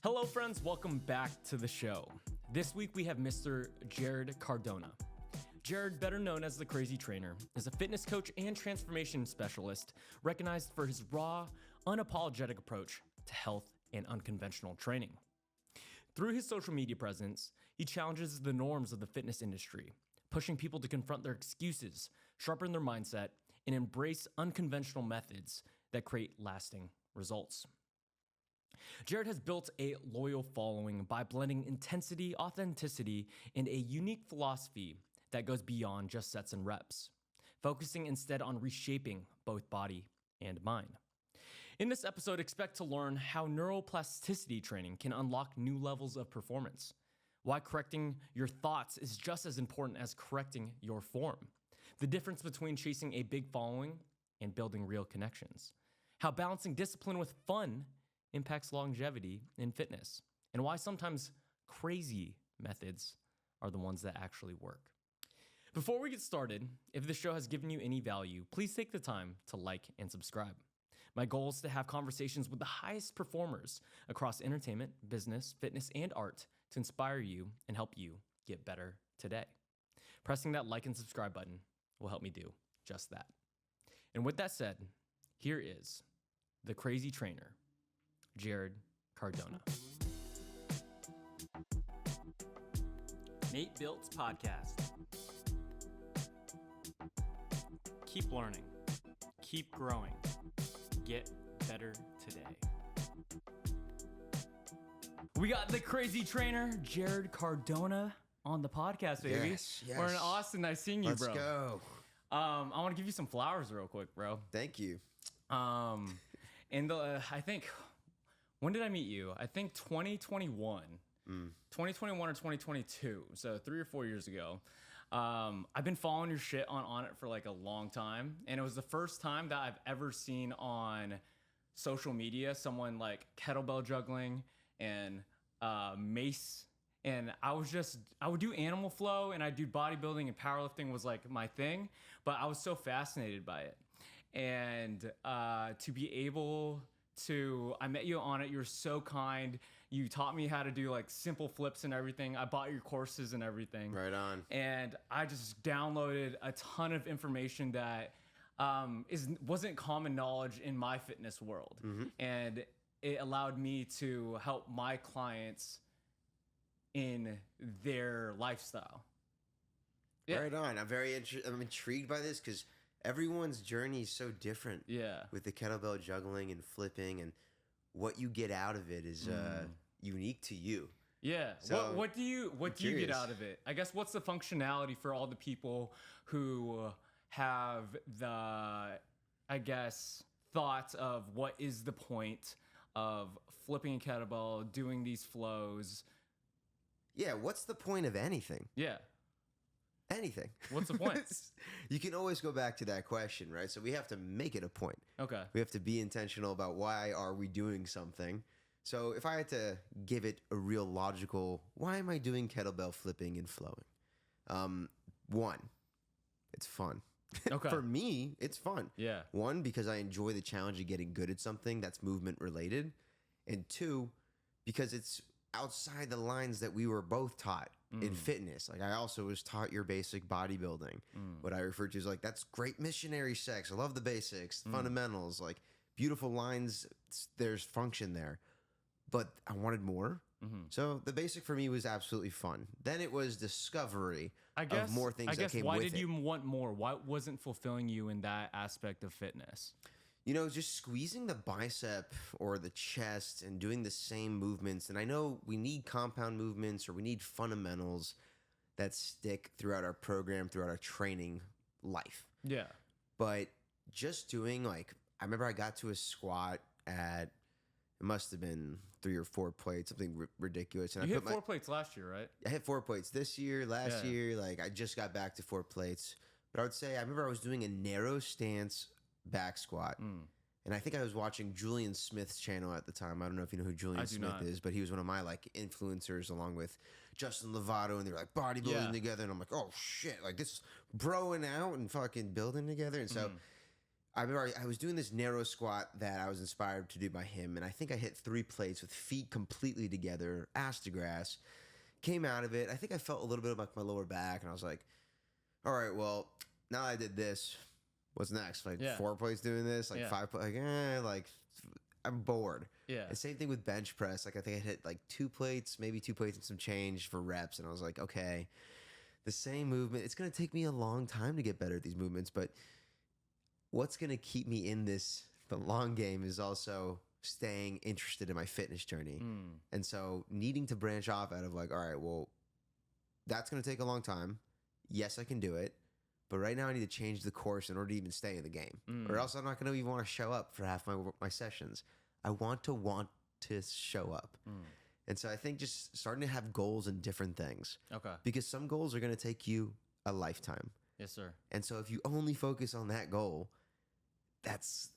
Hello friends, welcome back to the show. This week we have Mr. Jarrod Cardona. Jarrod, better known as the Crazy Trainer, is a fitness coach and transformation specialist recognized for his raw, unapologetic approach to health and unconventional training. Through his social media presence, he challenges the norms of the fitness industry, pushing people to confront their excuses, sharpen their mindset, and embrace unconventional methods that create lasting results. Jarrod has built a loyal following by blending intensity, authenticity, and a unique philosophy that goes beyond just sets and reps, focusing instead on reshaping both body and mind. In this episode, expect to learn how neuroplasticity training can unlock new levels of performance, why correcting your thoughts is just as important as correcting your form, the difference between chasing a big following and building real connections, how balancing discipline with fun impacts longevity in fitness, and why sometimes crazy methods are the ones that actually work. Before we get started, if this show has given you any value, please take the time to like and subscribe. My goal is to have conversations with the highest performers across entertainment, business, fitness, and art to inspire you and help you get better today. Pressing that like and subscribe button will help me do just that. And with that said, here is the Crazy Trainer, Jarrod Cardona. Nate Biltz Podcast. Keep learning. Keep growing. Get better today. We got the Crazy Trainer, Jarrod Cardona, on the podcast, baby. Yes. We're in Austin. Nice seeing you, bro. Let's go. I want to give you some flowers real quick, bro. Thank you. I think, when did I meet you? I think 2021. 2021 or 2022. So 3 or 4 years ago. I've been following your shit on it for like a long time. And it was the first time that I've ever seen on social media someone like kettlebell juggling and mace. And I would do animal flow and I'd do bodybuilding, and powerlifting was like my thing. But I was so fascinated by it. And to be able to, I met you on it. You were so kind. You taught me how to do like simple flips and everything. I bought your courses and everything. Right on. And I just downloaded a ton of information that wasn't common knowledge in my fitness world. Mm-hmm. And it allowed me to help my clients in their lifestyle. Yeah. Right on. I'm intrigued by this because everyone's journey is so different. Yeah. With the kettlebell juggling and flipping, and what you get out of it is unique to you. Yeah. So, what do you get out of it? I guess what's the functionality for all the people who have the, I guess, thoughts of what is the point of flipping a kettlebell, doing these flows? Yeah. What's the point of anything? Yeah. Anything. What's the point? You can always go back to that question, right? So we have to make it a point. Okay. We have to be intentional about why are we doing something. So if I had to give it a real logical, why am I doing kettlebell flipping and flowing? One, it's fun. Okay. For me, it's fun. Yeah. One, because I enjoy the challenge of getting good at something that's movement related. And two, because it's outside the lines that we were both taught in fitness. Like I also was taught your basic bodybuilding, what I refer to as like, that's great missionary sex. I love the basics, fundamentals, like beautiful lines. There's function there, but I wanted more. So the basic for me was absolutely fun. Then it was discovery of more things that came with it. Why did you want more? Why wasn't fulfilling you in that aspect of fitness? You know, just squeezing the bicep or the chest and doing the same movements. And I know we need compound movements or we need fundamentals that stick throughout our program, throughout our training life. Yeah. But just doing like, I remember I got to a squat at, it must have been 3 or 4 plates, something ridiculous. And you hit 4 plates last year, right? I hit 4 plates this year, last year. Like I just got back to 4 plates. But I would say, I remember I was doing a narrow stance back squat. And I think I was watching Julian Smith's channel at the time. I don't know if you know who Julian Smith is, but he was one of my like influencers along with Justin Lovato, and they were like bodybuilding together. And I'm like, oh shit, like this broing out and fucking building together. And so I remember I was doing this narrow squat that I was inspired to do by him, and I think I hit 3 plates with feet completely together, ass to grass. Came out of it. I think I felt a little bit of like my lower back, and I was like, all right, well, now I did this. What's next? Like 4 plates doing this, like 5 plates, like I'm bored. Yeah. And same thing with bench press. Like I think I hit like 2 plates, maybe 2 plates and some change for reps, and I was like, okay, the same movement. It's gonna take me a long time to get better at these movements, but what's going to keep me in this, the long game, is also staying interested in my fitness journey. And so needing to branch off out of like, all right, well, that's going to take a long time. Yes, I can do it. But right now I need to change the course in order to even stay in the game. Or else I'm not going to even want to show up for half my sessions. I want to show up. And so I think just starting to have goals in different things. Okay. Because some goals are going to take you a lifetime. Yes, sir. And so if you only focus on that goal, that's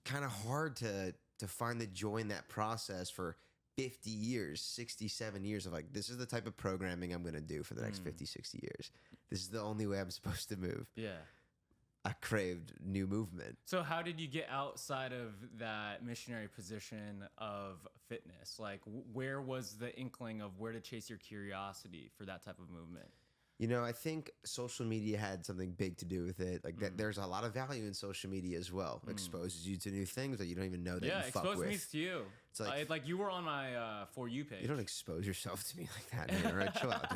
kind of hard to find the joy in that process for 50 years, 67 years of like, this is the type of programming I'm going to do for the next 50, 60 years. This is the only way I'm supposed to move. Yeah. I craved new movement. So how did you get outside of that missionary position of fitness? Like where was the inkling of where to chase your curiosity for that type of movement? You know, I think social media had something big to do with it. Like that, there's a lot of value in social media as well. Exposes you to new things that you don't even know that you fuck with. Yeah, expose me to you. It's like you were on my For You page. You don't expose yourself to me like that, man. All right, chill out,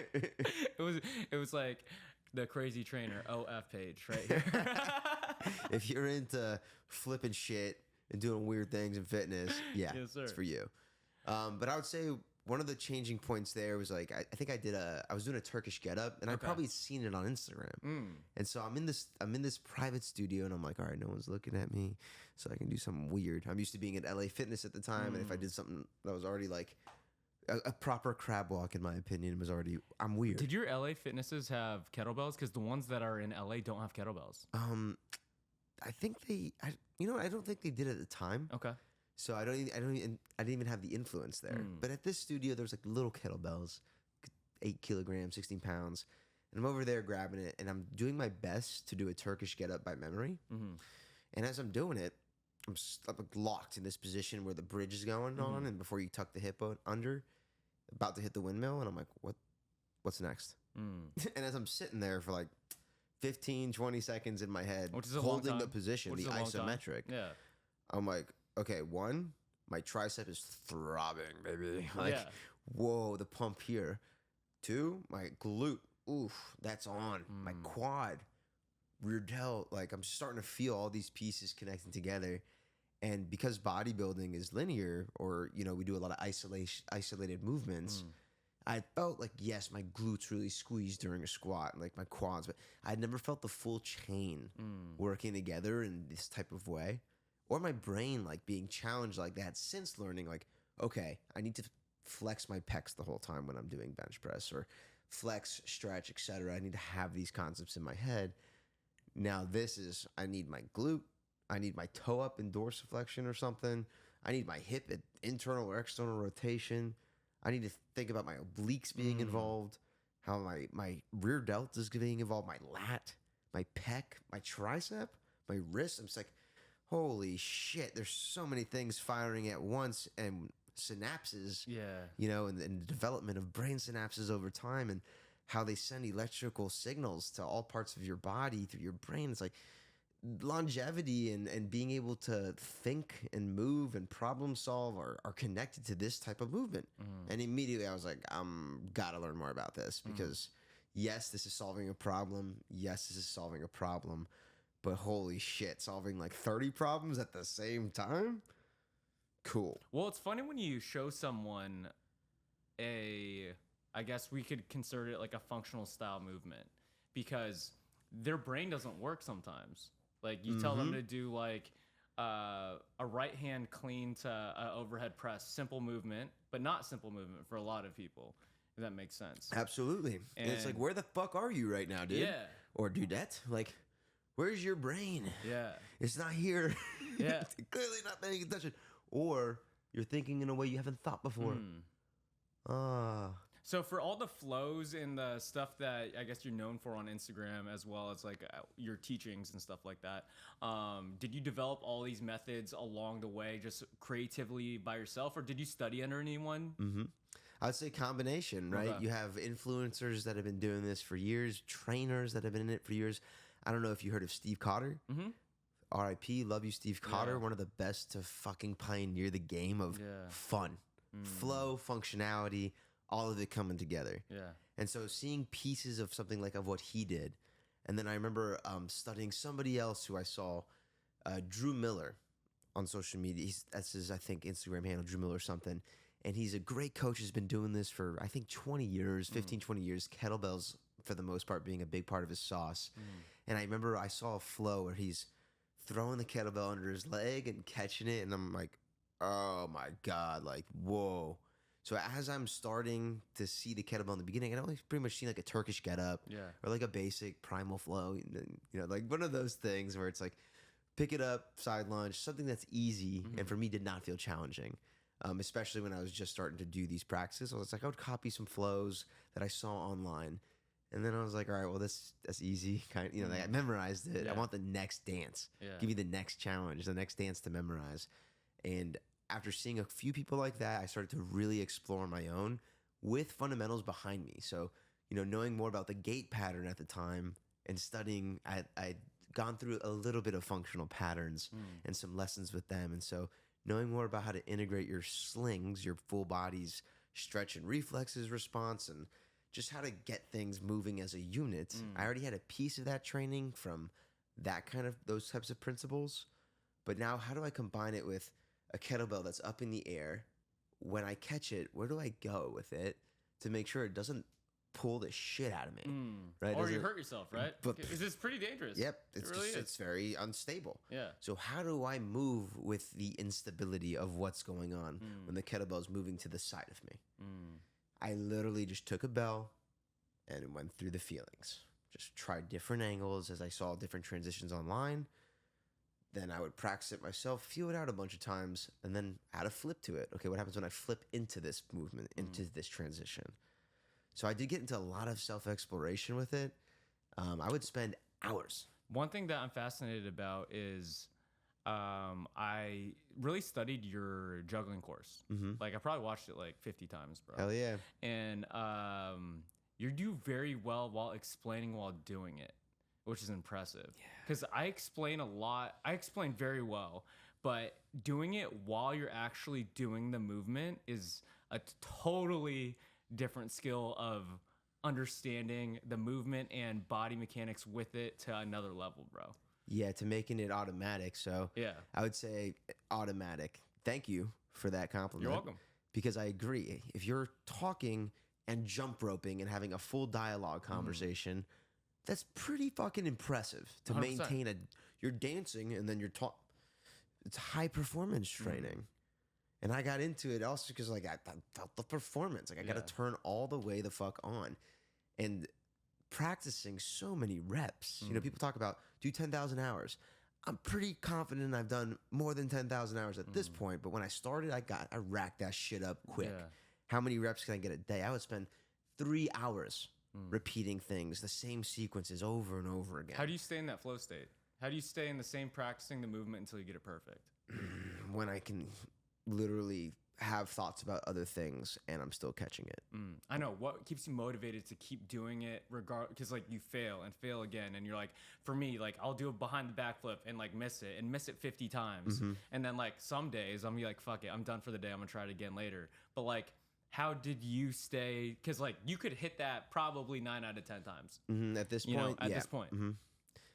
dude. It was like the crazy trainer OF page right here. If you're into flipping shit and doing weird things in fitness, yeah, yes, sir. It's for you. But I would say one of the changing points there was like I think I was doing a Turkish getup, and I'd probably seen it on Instagram. And so I'm in this private studio, and I'm like, all right, no one's looking at me, so I can do something weird. I'm used to being at LA Fitness at the time, and if I did something that was already like a proper crab walk, in my opinion, was already, I'm weird. Did your LA Fitnesses have kettlebells? Because the ones that are in LA don't have kettlebells. I think I don't think they did at the time. Okay. So I didn't even have the influence there. But at this studio, there's like little kettlebells, 8 kilograms, 16 pounds. And I'm over there grabbing it, and I'm doing my best to do a Turkish get up by memory. And as I'm doing it, I'm like locked in this position where the bridge is going on, and before you tuck the hip under, about to hit the windmill, and I'm like, what's next? And as I'm sitting there for like 15, 20 seconds in my head, holding the position, the isometric, I'm like, okay, 1, my tricep is throbbing, baby. Like, whoa, the pump here. 2, my glute, oof, that's on. My quad, rear delt, like I'm starting to feel all these pieces connecting together. And because bodybuilding is linear, or, you know, we do a lot of isolated movements, I felt like, yes, my glutes really squeezed during a squat, like my quads, but I'd never felt the full chain working together in this type of way. Or my brain like being challenged like that since learning like, okay, I need to flex my pecs the whole time when I'm doing bench press, or flex, stretch, etc. I need to have these concepts in my head. Now I need my glute. I need my toe up in dorsiflexion or something. I need my hip at internal or external rotation. I need to think about my obliques being involved, how my rear delt is being involved, my lat, my pec, my tricep, my wrist. I'm just like, holy shit, there's so many things firing at once, and synapses, you know, and the development of brain synapses over time, and how they send electrical signals to all parts of your body through your brain. It's like longevity and being able to think and move and problem solve are connected to this type of movement. And immediately I was like, gotta learn more about this, because yes, this is solving a problem. Yes, this is solving a problem. But holy shit, solving like 30 problems at the same time? Cool. Well, it's funny when you show someone I guess we could consider it like a functional style movement, because their brain doesn't work sometimes. Like you tell them to do like a right hand clean to overhead press, simple movement, but not simple movement for a lot of people, if that makes sense. Absolutely. And it's like, where the fuck are you right now, dude? Yeah. Or dudette? Like, where's your brain? Yeah. It's not here. Yeah. It's clearly not paying attention. Or you're thinking in a way you haven't thought before. So for all the flows and the stuff that I guess you're known for on Instagram, as well as like your teachings and stuff like that, did you develop all these methods along the way just creatively by yourself, or did you study under anyone? Mm-hmm. I'd say combination, right? Okay. You have influencers that have been doing this for years, trainers that have been in it for years. I don't know if you heard of Steve Cotter. Mm-hmm. R.I.P. Love you, Steve Cotter. Yeah. One of the best to fucking pioneer the game of fun, flow, functionality, all of it coming together. Yeah. And so seeing pieces of something like of what he did. And then I remember studying somebody else who I saw, Drew Miller, on social media. That's his, I think, Instagram handle, Drew Miller or something. And he's a great coach. He's been doing this for, I think, 20 years, 15, 20 years. Kettlebells, for the most part, being a big part of his sauce. And I remember I saw a flow where he's throwing the kettlebell under his leg and catching it. And I'm like, oh my God, like, whoa. So as I'm starting to see the kettlebell in the beginning, I'd only pretty much seen like a Turkish getup or like a basic primal flow, you know, like one of those things where it's like pick it up, side lunge, something that's easy. And for me did not feel challenging, especially when I was just starting to do these practices. I was like, I would copy some flows that I saw online. And then I was like, all right, well, that's easy. Kind of, you know, like I memorized it. I want the next dance. Give me the next challenge, the next dance to memorize. And after seeing a few people like that, I started to really explore my own with fundamentals behind me. So, you know, knowing more about the gait pattern at the time and studying, I'd gone through a little bit of functional patterns and some lessons with them. And so knowing more about how to integrate your slings, your full body's stretch and reflexes response, and just how to get things moving as a unit. I already had a piece of that training from that kind of those types of principles. But now how do I combine it with a kettlebell that's up in the air? When I catch it, where do I go with it to make sure it doesn't pull the shit out of me? Right? Or you hurt yourself, right? Because it's pretty dangerous. Yep. It's It's very unstable. Yeah. So how do I move with the instability of what's going on when the kettlebell is moving to the side of me? I literally just took a bell and went through the feelings. Just tried different angles as I saw different transitions online. Then I would practice it myself, feel it out a bunch of times, and then add a flip to it. Okay, what happens when I flip into this movement, into this transition? So I did get into a lot of self-exploration with it. I would spend hours. One thing that I'm fascinated about is I really studied your juggling course. Like I probably watched it like 50 times, bro. Hell yeah. And you do very well while explaining while doing it, which is impressive. Because I explain a lot. I explain very well, but doing it while you're actually doing the movement is a totally different skill of understanding the movement and body mechanics with it to another level, bro. Yeah, to making it automatic. So Yeah. I would say automatic. Thank you for that compliment. You're welcome. Because I agree. If you're talking and jump roping and having a full dialogue conversation, that's pretty fucking impressive to 100%. maintain you're dancing and then you're it's high performance training. And I got into it also because like I felt the performance. Like I got to turn all the way the fuck on. And practicing so many reps. You know, people talk about do 10,000 hours. I'm pretty confident I've done more than 10,000 hours at this point. But when I started, I racked that shit up quick. Yeah. How many reps can I get a day? I would spend 3 hours repeating things, the same sequences over and over again. How do you stay in that flow state? How do you stay in the same practicing the movement until you get it perfect? When I can literally have thoughts about other things and I'm still catching it. I know. What keeps you motivated to keep doing it because like you fail and fail again, and you're like, for me, like I'll do a behind the backflip and like miss it 50 times. And then like some days I'm gonna be like, fuck it, I'm done for the day, I'm gonna try it again later. But like, how did you stay? Because like you could hit that probably 9 out of 10 times. At this You know, point, at yeah. this point.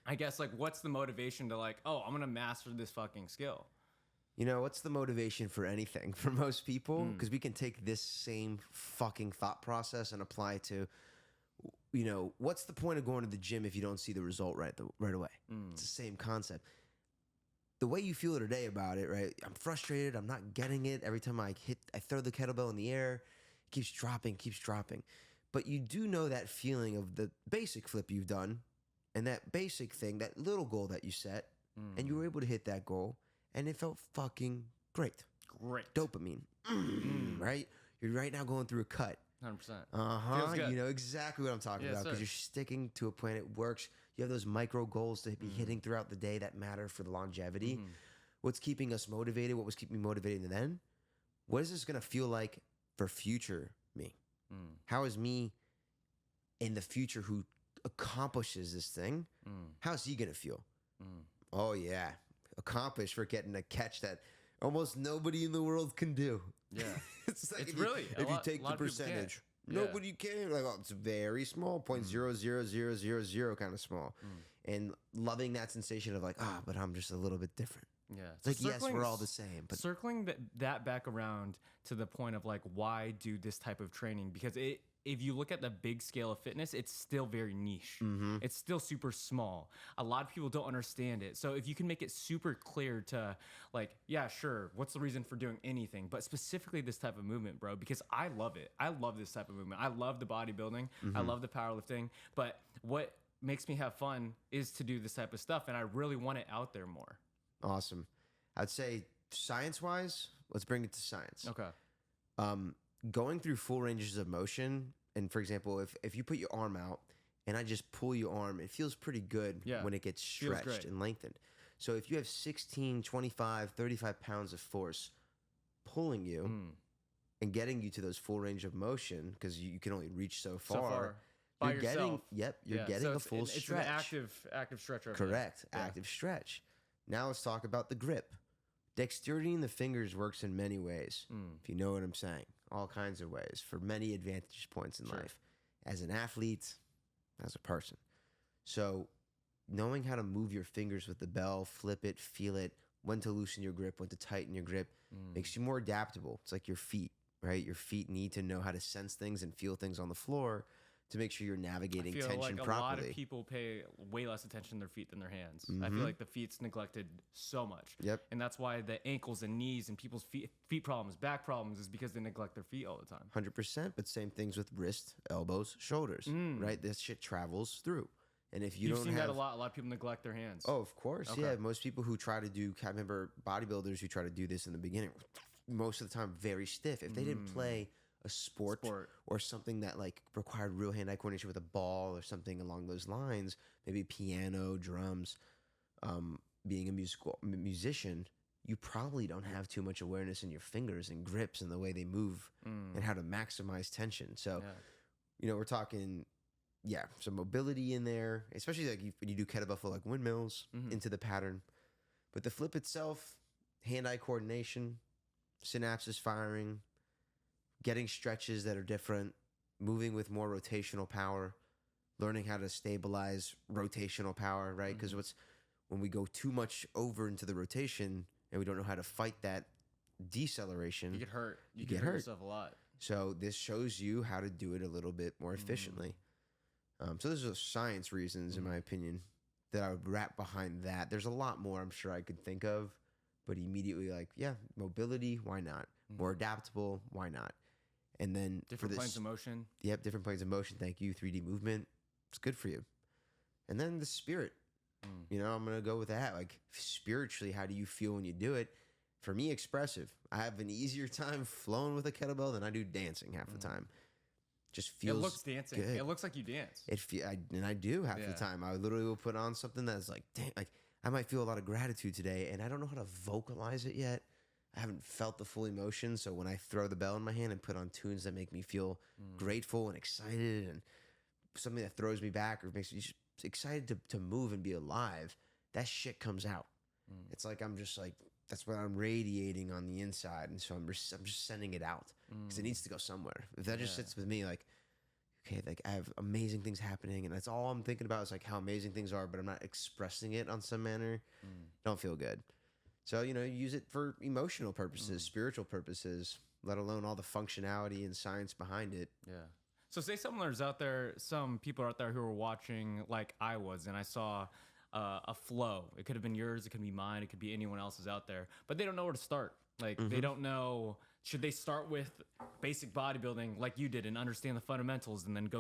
I guess like what's the motivation to like, oh, I'm gonna master this fucking skill? You know, what's the motivation for anything for most people? Because we can take this same fucking thought process and apply it to, you know, what's the point of going to the gym if you don't see the result right away? It's the same concept. The way you feel today about it, right? I'm frustrated. I'm not getting it. Every time I throw the kettlebell in the air, it keeps dropping. But you do know that feeling of the basic flip you've done and that basic thing, that little goal that you set, and you were able to hit that goal. And it felt fucking great. Great. Dopamine. Right? You're right now going through a cut. Feels good. You know exactly what I'm talking about because you're sticking to a plan. It works. You have those micro goals to be hitting throughout the day that matter for the longevity. What's keeping us motivated? What was keeping me motivated then? What is this going to feel like for future me? How is me in the future who accomplishes this thing? How's he going to feel? Oh, yeah. Accomplished for getting a catch that almost nobody in the world can do. Yeah. It's like It's if really, you, if you take the percentage, nobody can. Like, oh, it's very small, 0.00000 kind of small. And loving that sensation of like, but I'm just a little bit different. Yeah. It's like, yes, we're all the same. But circling that back around to the point of like, why do this type of training? Because if you look at the big scale of fitness, it's still very niche. It's still super small. A lot of people don't understand it. So if you can make it super clear to like, yeah, sure, what's the reason for doing anything? But specifically this type of movement, bro, because I love it. I love this type of movement. I love the bodybuilding. I love the powerlifting. But what makes me have fun is to do this type of stuff. And I really want it out there more. Awesome. I'd say science-wise, let's bring it to science. Okay. Going through full ranges of motion, and for example, if you put your arm out and I just pull your arm, it feels pretty good when it gets stretched and lengthened. So if you have 16, 25, 35 pounds of force pulling you and getting you to those full range of motion, because you can only reach so far. By you're yourself. You're getting a full stretch. It's an active stretch. Correct. Active stretch. Now let's talk about the grip. Dexterity in the fingers works in many ways, if you know what I'm saying. All kinds of ways for many advantage points in life. As an athlete, as a person. So knowing how to move your fingers with the bell, flip it, feel it, when to loosen your grip, when to tighten your grip, makes you more adaptable. It's like your feet, right? Your feet need to know how to sense things and feel things on the floor to make sure you're navigating tension like properly. A lot of people pay way less attention to their feet than their hands. I feel like the feet's neglected so much. And that's why the ankles and knees and people's feet problems, back problems, is because they neglect their feet all the time. 100%, but same things with wrist, elbows, shoulders, right? This shit travels through. And if you've seen that a lot of people neglect their hands. Oh, of course. Okay. Yeah, most people who try to do, I remember bodybuilders who try to do this in the beginning, most of the time very stiff. If they didn't play a sport or something that like required real hand-eye coordination with a ball or something along those lines, maybe piano, drums, being a musician, you probably don't have too much awareness in your fingers and grips and the way they move and how to maximize tension. So, you know, we're talking, some mobility in there, especially like when you do kettlebell for like windmills into the pattern. But the flip itself, hand-eye coordination, synapses firing, getting stretches that are different, moving with more rotational power, learning how to stabilize rotational power, right? Because when we go too much over into the rotation and we don't know how to fight that deceleration, you get hurt. You get hurt hurt yourself a lot. So this shows you how to do it a little bit more efficiently. So those are science reasons, in my opinion, that I would wrap behind that. There's a lot more I'm sure I could think of, but immediately like, mobility, why not? More adaptable, why not? And then different planes of motion. Yep, different planes of motion. Thank you. 3D movement. It's good for you. And then the spirit. You know, I'm going to go with that. Like spiritually, how do you feel when you do it? For me, expressive. I have an easier time flowing with a kettlebell than I do dancing half the time. Just feels It looks dancing. good. It looks like you dance. And I do half the time. I literally will put on something that's like, dang, like I might feel a lot of gratitude today, and I don't know how to vocalize it yet. I haven't felt the full emotion, so when I throw the bell in my hand and put on tunes that make me feel grateful and excited and something that throws me back or makes me just excited to move and be alive, that shit comes out. It's like I'm just like, that's what I'm radiating on the inside, and so I'm just sending it out because it needs to go somewhere. If that just sits with me, like, okay, like I have amazing things happening, and that's all I'm thinking about is like how amazing things are, but I'm not expressing it on some manner, don't feel good. So, you know, use it for emotional purposes, spiritual purposes, let alone all the functionality and science behind it. Yeah. So say someone's out there, some people out there who are watching like I was, and I saw a flow. It could have been yours, it could be mine, it could be anyone else's out there, but they don't know where to start. Like they don't know, should they start with basic bodybuilding like you did and understand the fundamentals and then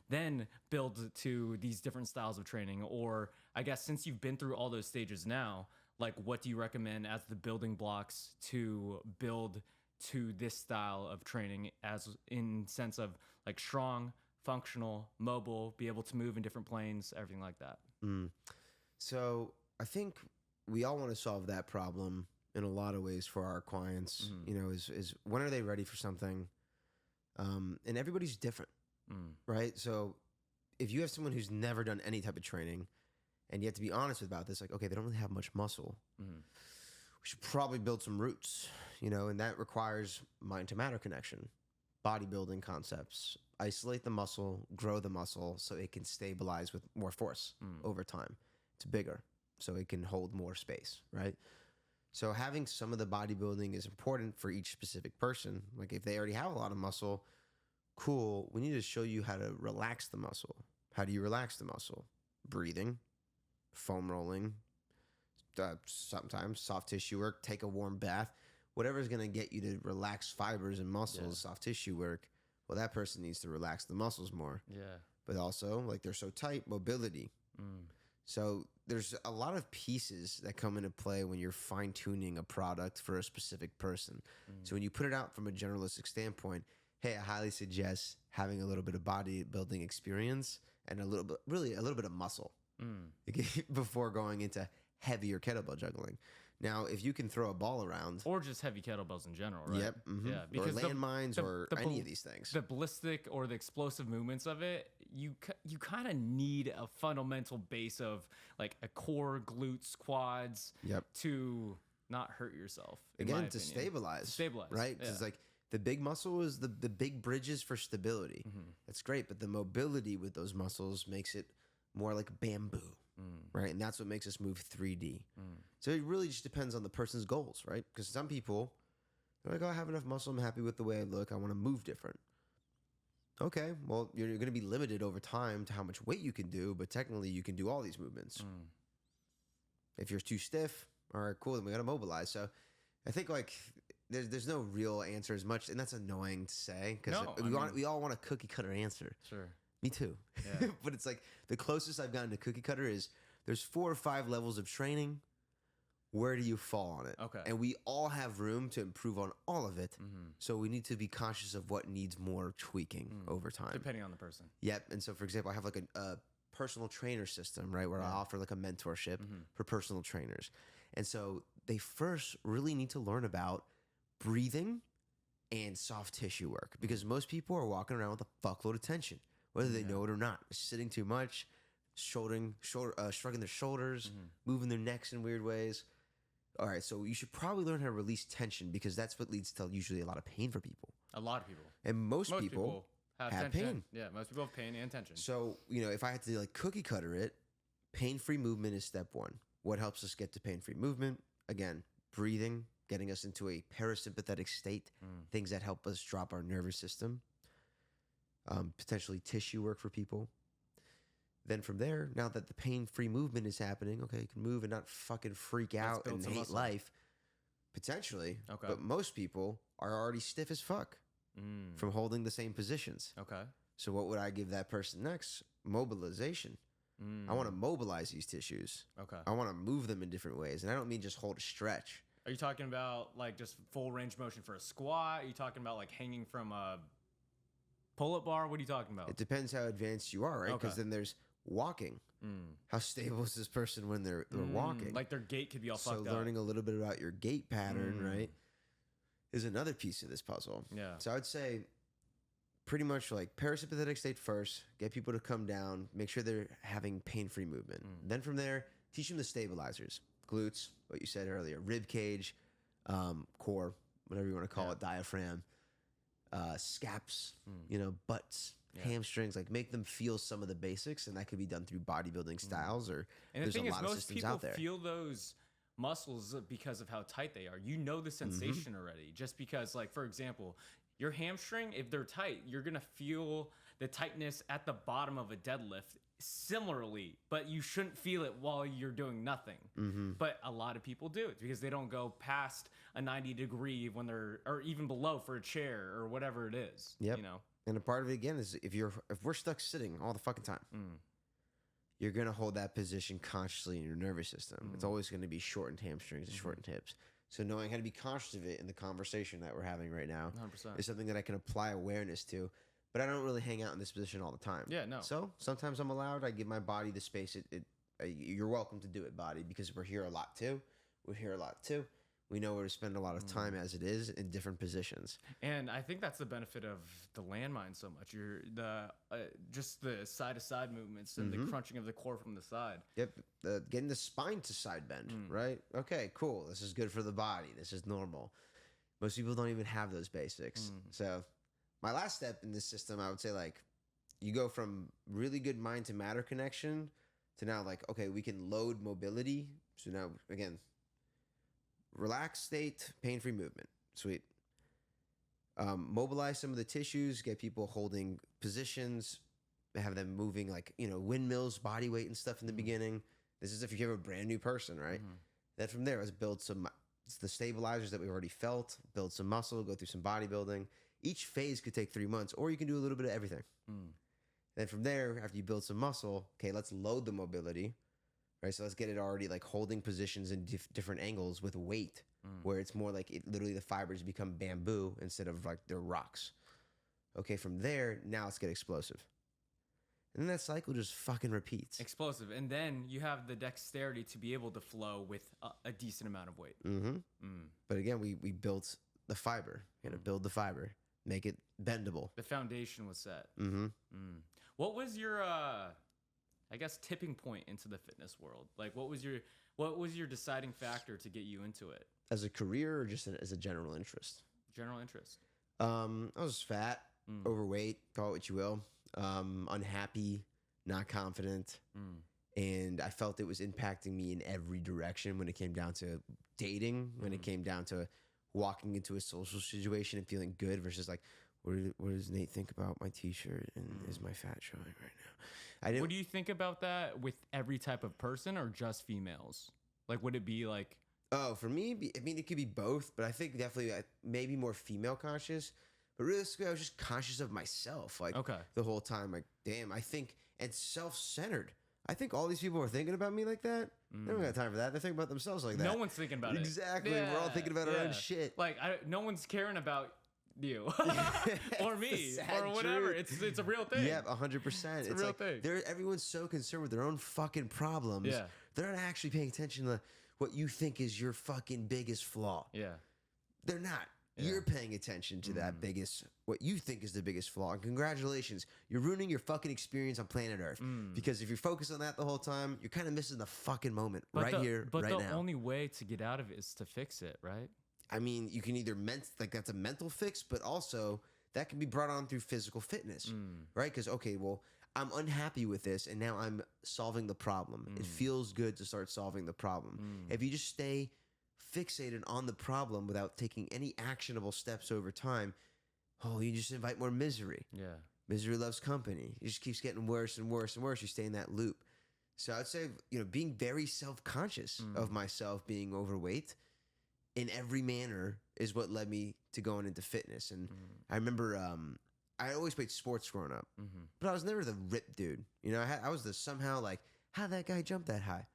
then build to these different styles of training? Or I guess since you've been through all those stages now, like what do you recommend as the building blocks to build to this style of training, as in sense of like strong, functional, mobile, be able to move in different planes, everything like that? So I think we all want to solve that problem in a lot of ways for our clients. You know, is when are they ready for something? And everybody's different, right? So if you have someone who's never done any type of training, and you have to be honest about this, like, okay, they don't really have much muscle. We should probably build some roots, you know, and that requires mind to matter connection, bodybuilding concepts, isolate the muscle, grow the muscle so it can stabilize with more force over time. It's bigger, so it can hold more space, right? So having some of the bodybuilding is important for each specific person. Like if they already have a lot of muscle, cool, we need to show you how to relax the muscle. How do you relax the muscle? Breathing, foam rolling, sometimes soft tissue work, take a warm bath, whatever is going to get you to relax fibers and muscles, soft tissue work. Well, that person needs to relax the muscles more. But also, like they're so tight, mobility. So there's a lot of pieces that come into play when you're fine tuning a product for a specific person. So when you put it out from a generalistic standpoint, hey, I highly suggest having a little bit of bodybuilding experience and a little bit of muscle before going into heavier kettlebell juggling. Now, if you can throw a ball around, or just heavy kettlebells in general, right? Yep. Yeah, because or landmines or any of these things. The ballistic or the explosive movements of it, you kind of need a fundamental base of like a core, glutes, quads, to not hurt yourself. Again, to stabilize. Right? Because like the big muscle is the big bridges for stability. That's great, but the mobility with those muscles makes it more like bamboo. Right. And that's what makes us move 3D. So it really just depends on the person's goals, right? Because some people, they're like, oh, I have enough muscle. I'm happy with the way I look. I want to move different. Okay. Well, you're going to be limited over time to how much weight you can do, but technically you can do all these movements. If you're too stiff, all right, cool, then we got to mobilize. So I think like there's no real answer as much. And that's annoying to say because we all want a cookie cutter answer. Sure. Me too. Yeah. But it's like the closest I've gotten to cookie cutter is there's 4 or 5 levels of training. Where do you fall on it? Okay. And we all have room to improve on all of it. So we need to be conscious of what needs more tweaking over time. Depending on the person. Yep. And so, for example, I have like a personal trainer system, right, where I offer like a mentorship for personal trainers. And so they first really need to learn about breathing and soft tissue work because most people are walking around with a fuckload of tension. Whether they know it or not, sitting too much, shrugging their shoulders, moving their necks in weird ways. All right, so you should probably learn how to release tension because that's what leads to usually a lot of pain for people. A lot of people. And most people have pain. Yeah, most people have pain and tension. So, you know, if I had to like cookie cutter it, pain-free movement is step 1. What helps us get to pain-free movement? Again, breathing, getting us into a parasympathetic state, things that help us drop our nervous system. Potentially tissue work for people. Then from there, now that the pain-free movement is happening, okay, you can move and not fucking freak out and hate life. Potentially. Okay. But most people are already stiff as fuck from holding the same positions. Okay. So what would I give that person next? Mobilization. I want to mobilize these tissues. Okay. I want to move them in different ways. And I don't mean just hold a stretch. Are you talking about like just full range motion for a squat? Are you talking about like hanging from a pull-up bar? What are you talking about? It depends how advanced you are, right? Because then there's walking. How stable is this person when they're walking? Like their gait could be all fucked up. So learning a little bit about your gait pattern, right, is another piece of this puzzle. Yeah. So I would say pretty much like parasympathetic state first, get people to come down, make sure they're having pain-free movement. Then from there, teach them the stabilizers. Glutes, what you said earlier, rib cage, core, whatever you want to call it, diaphragm. Scaps, you know, butts, hamstrings, like make them feel some of the basics, and that could be done through bodybuilding styles or and there's the thing a lot is, of systems out there. Most people feel those muscles because of how tight they are. You know the sensation already, just because, like, for example, your hamstring, if they're tight, you're gonna feel the tightness at the bottom of a deadlift similarly, but you shouldn't feel it while you're doing nothing. But a lot of people do it because they don't go past a 90-degree when they're, or even below for a chair or whatever it is. Yep. You know, and a part of it again is if we're stuck sitting all the fucking time, you're gonna hold that position consciously in your nervous system. It's always gonna be shortened hamstrings and shortened hips. So knowing how to be conscious of it in the conversation that we're having right now 100%. is something that I can apply awareness to. But I don't really hang out in this position all the time. Yeah, no. So sometimes I'm allowed. I give my body the space. You're welcome to do it, body, because we're here a lot too. We're here a lot too. We know where to spend a lot of time as it is in different positions. And I think that's the benefit of the landmine so much. Just the side-to-side movements and the crunching of the core from the side. Yep, getting the spine to side bend, right? Okay, cool. This is good for the body. This is normal. Most people don't even have those basics. So my last step in this system, I would say, like, you go from really good mind to matter connection to now, like, okay, we can load mobility. So now, again, relaxed state, pain-free movement. Sweet. Mobilize some of the tissues, get people holding positions, have them moving like, windmills, body weight and stuff in the beginning. This is if you have a brand new person, right? Then from there, let's build the stabilizers that we already felt, build some muscle, go through some bodybuilding. Each phase could take 3 months, or you can do a little bit of everything. Then from there, after you build some muscle, okay, let's load the mobility. Right, so let's get it already like holding positions in different angles with weight, where it's more like literally the fibers become bamboo instead of like they're rocks. Okay, from there, now let's get explosive. And then that cycle just fucking repeats. Explosive. And then you have the dexterity to be able to flow with a decent amount of weight. But again, we built the fiber. You gotta build the fiber, make it bendable. The foundation was set. What was your I guess tipping point into the fitness world? Like what was your deciding factor to get you into it? As a career or just as a general interest? General interest. I was fat, overweight, call it what you will. Unhappy, not confident. And I felt it was impacting me in every direction when it came down to dating, when it came down to walking into a social situation and feeling good versus like, what does Nate think about my t-shirt and is my fat showing right now? What do you think about that with every type of person or just females? Like, would it be like... Oh, for me, I mean, it could be both, but I think definitely maybe more female conscious. But realistically, I was just conscious of myself, like the whole time. Like, damn, I think, and self-centered. I think all these people are thinking about me like that. They don't got time for that. They're thinking about themselves like that. No one's thinking about it. Exactly. Yeah, we're all thinking about our own shit. Like, no one's caring about you or me or whatever. Truth. It's a real thing. Yeah, 100%. It's a real like thing. Everyone's so concerned with their own fucking problems. Yeah. They're not actually paying attention to what you think is your fucking biggest flaw. Yeah. They're not. Yeah. You're paying attention to that what you think is the biggest flaw. And congratulations, you're ruining your fucking experience on planet Earth. Because if you're focused on that the whole time, you're kind of missing the fucking moment right here, right now. But the only way to get out of it is to fix it, right? I mean, you can either that's a mental fix, but also that can be brought on through physical fitness, right? Because, okay, well, I'm unhappy with this, and now I'm solving the problem. It feels good to start solving the problem. If you just stay fixated on the problem without taking any actionable steps over time, you just invite more misery. Yeah. Misery loves company. It just keeps getting worse and worse and worse. You stay in that loop. So I'd say, being very self-conscious of myself being overweight in every manner is what led me to going into fitness. And I remember I always played sports growing up, but I was never the ripped dude. I was somehow like, how'd that guy jump that high?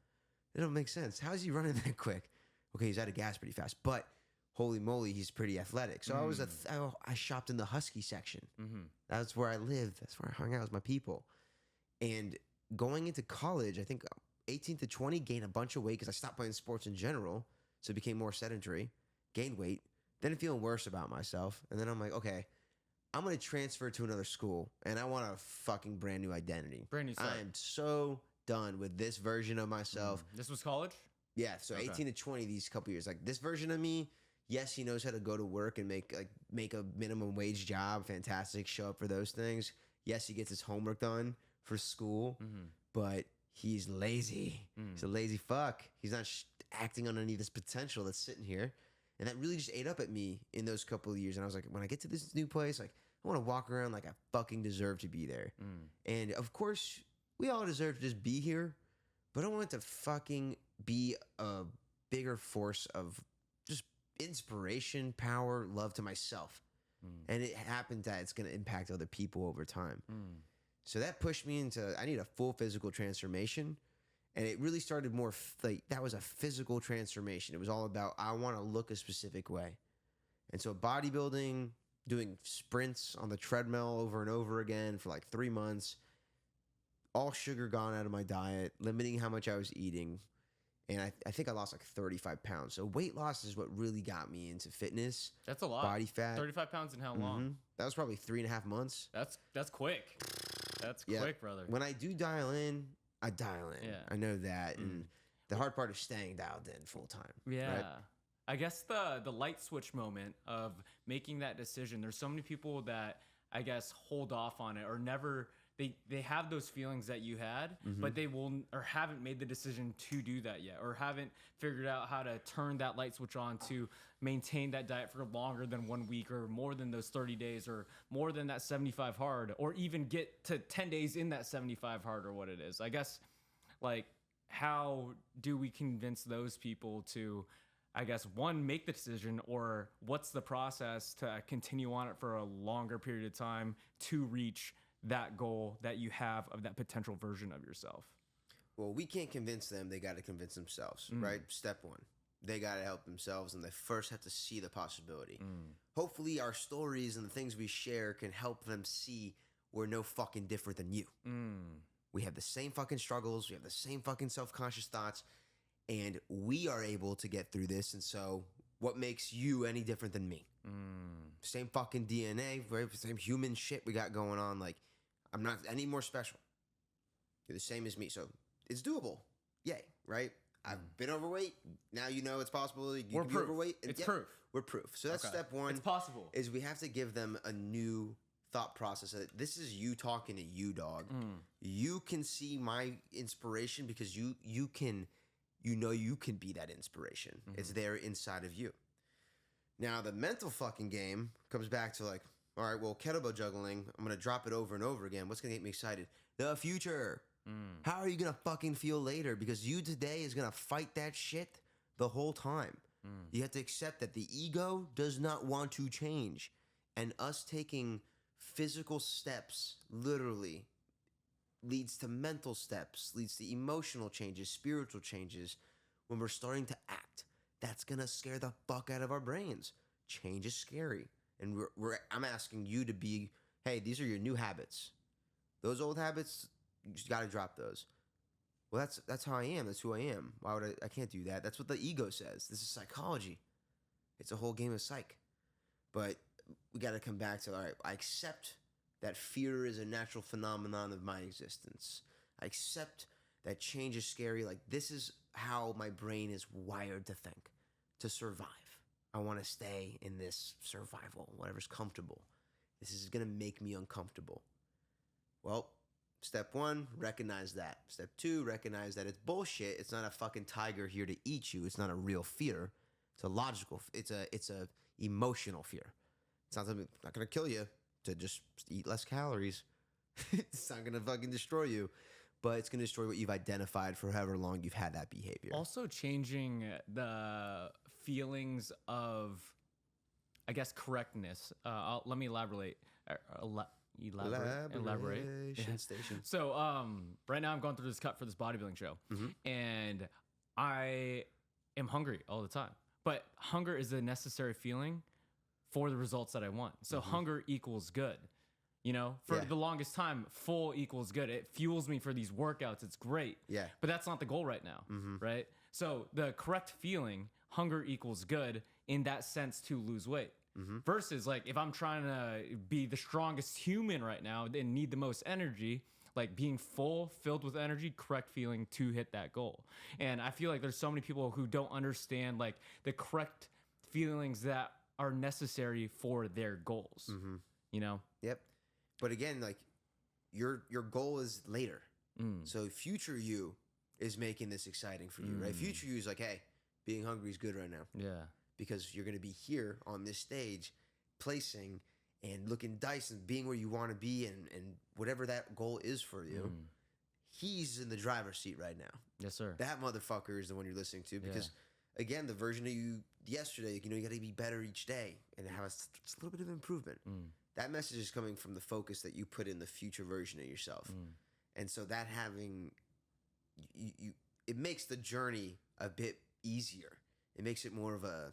It don't make sense. How is he running that quick? Okay, he's out of gas pretty fast, but holy moly, he's pretty athletic. So I shopped in the Husky section. That's where I lived. That's where I hung out with my people. And going into college, I think 18 to 20, gained a bunch of weight because I stopped playing sports in general. So it became more sedentary, gained weight, then feeling worse about myself. And then I'm like, okay, I'm going to transfer to another school and I want a fucking brand new identity. Brand new start. I am so done with this version of myself. This was college? Yeah. So 18 to 20, these couple years, like this version of me, yes, he knows how to go to work and make a minimum wage job. Fantastic. Show up for those things. Yes, he gets his homework done for school, but he's lazy. He's a lazy fuck. He's not acting on any of this potential that's sitting here. And that really just ate up at me in those couple of years. And I was like, when I get to this new place, like I want to walk around like I fucking deserve to be there. And of course, we all deserve to just be here, but I want it to fucking be a bigger force of just inspiration, power, love to myself. And it happened that it's going to impact other people over time. So that pushed me into, I need a full physical transformation. And it really started more like that was a physical transformation. It was all about, I want to look a specific way. And so bodybuilding, doing sprints on the treadmill over and over again for like 3 months, all sugar gone out of my diet, limiting how much I was eating. And I think I lost like 35 pounds. So weight loss is what really got me into fitness. That's a lot. Body fat. 35 pounds in how long? That was probably 3.5 months. That's quick. That's quick, brother. When I do dial in, I dial in. Yeah. I know that. And the hard part is staying dialed in full time. Yeah. Right? I guess the light switch moment of making that decision, there's so many people that I guess hold off on it or never, they have those feelings that you had, but they will or haven't made the decision to do that yet, or haven't figured out how to turn that light switch on to maintain that diet for longer than 1 week or more than those 30 days or more than that 75 hard, or even get to 10 days in that 75 hard or what it is. I guess, like, how do we convince those people to, I guess, one, make the decision, or what's the process to continue on it for a longer period of time to reach that goal that you have of that potential version of yourself? Well, we can't convince them. They got to convince themselves, right? Step one, they got to help themselves, and they first have to see the possibility. Hopefully our stories and the things we share can help them see we're no fucking different than you. We have the same fucking struggles. We have the same fucking self-conscious thoughts, and we are able to get through this. And so what makes you any different than me? Same fucking DNA, right? Same human shit we got going on. Like, I'm not any more special. You're the same as me. So it's doable. Yay, right? I've been overweight. Now you know it's possible. You can be overweight. It's proof. We're proof. So that's step one. It's possible. Is we have to give them a new thought process. This is you talking to you, dog. You can see my inspiration because you can be that inspiration. It's there inside of you. Now, the mental fucking game comes back to like, all right, well, kettlebell juggling, I'm going to drop it over and over again. What's going to get me excited? The future. How are you going to fucking feel later? Because you today is going to fight that shit the whole time. You have to accept that the ego does not want to change. And us taking physical steps, literally, leads to mental steps, leads to emotional changes, spiritual changes. When we're starting to act, that's going to scare the fuck out of our brains. Change is scary. And I'm asking you to be, hey, these are your new habits. Those old habits, you just got to drop those. Well, that's how I am. That's who I am. Why would I can't do that. That's what the ego says. This is psychology. It's a whole game of psych. But we got to come back to, all right, I accept that fear is a natural phenomenon of my existence. I accept that change is scary. Like, this is how my brain is wired to think, to survive. I want to stay in this survival, whatever's comfortable. This is going to make me uncomfortable. Well, step one, recognize that. Step two, recognize that it's bullshit. It's not a fucking tiger here to eat you. It's not a real fear. It's a logical, it's a emotional fear. It's not something, not going to kill you, to just eat less calories. It's not going to fucking destroy you, but it's going to destroy what you've identified for however long you've had that behavior. Also changing the feelings of, I guess, correctness. Let me elaborate. Elaboration station. So right now I'm going through this cut for this bodybuilding show, and I am hungry all the time. But hunger is a necessary feeling for the results that I want. So hunger equals good. You know, for the longest time, full equals good. It fuels me for these workouts. It's great. Yeah. But that's not the goal right now, right? So the correct feeling, hunger equals good in that sense to lose weight. Versus, like, if I'm trying to be the strongest human right now and need the most energy, like being filled with energy, correct feeling to hit that goal. And I feel like there's so many people who don't understand, like, the correct feelings that are necessary for their goals, you know? Yep. But again, like, your goal is later. So future you is making this exciting for you, right? Future you is like, hey, being hungry is good right now. Yeah. Because you're going to be here on this stage, placing and looking dice and being where you want to be and whatever that goal is for you. He's in the driver's seat right now. Yes, sir. That motherfucker is the one you're listening to because, again, the version of you yesterday, you know, you got to be better each day and have just a little bit of improvement. That message is coming from the focus that you put in the future version of yourself. And so that having, it makes the journey a bit easier. It makes it more of a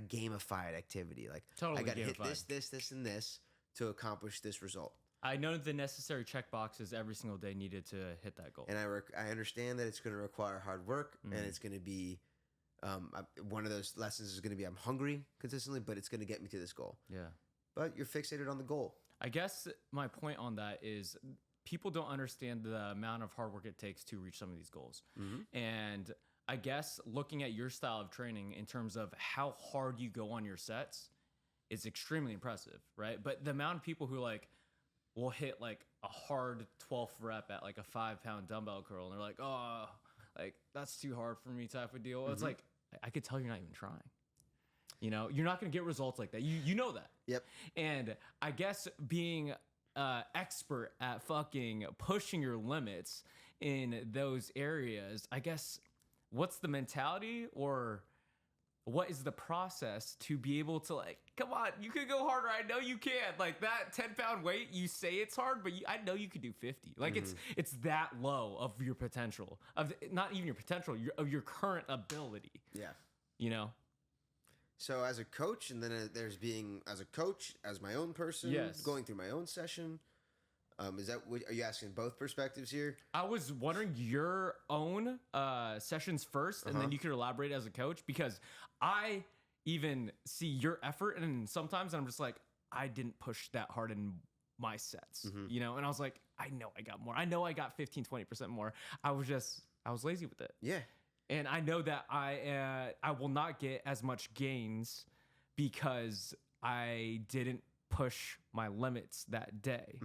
gamified activity. Like, Totally I got to hit gamified. this, and this to accomplish this result. I know the necessary check boxes every single day needed to hit that goal. And I understand that it's going to require hard work, and it's going to be one of those lessons is going to be I'm hungry consistently, but it's going to get me to this goal. Yeah. But you're fixated on the goal. I guess my point on that is people don't understand the amount of hard work it takes to reach some of these goals. And I guess looking at your style of training in terms of how hard you go on your sets is extremely impressive, right? But the amount of people who like will hit like a hard 12th rep at like a 5-pound dumbbell curl and they're like, oh, like that's too hard for me type of deal. It's like, I could tell you're not even trying. You know, you're not going to get results like that. You know that. Yep. And I guess being expert at fucking pushing your limits in those areas, I guess, what's the mentality or what is the process to be able to like, come on, you could go harder. I know you can. Like that 10-pound weight, you say it's hard, but I know you could do 50. Like it's that low of your potential, of not even your potential, of your current ability. Yeah. You know? So as a coach, and then there's being as a coach, as my own person, going through my own session. Is that are you asking both perspectives here? I was wondering your own sessions first, and then you could elaborate as a coach, because I even see your effort, and sometimes I'm just like, I didn't push that hard in my sets, you know? And I was like, I know I got more. I know I got 15, 20% more. I was lazy with it. Yeah. And I know that I will not get as much gains because I didn't push my limits that day.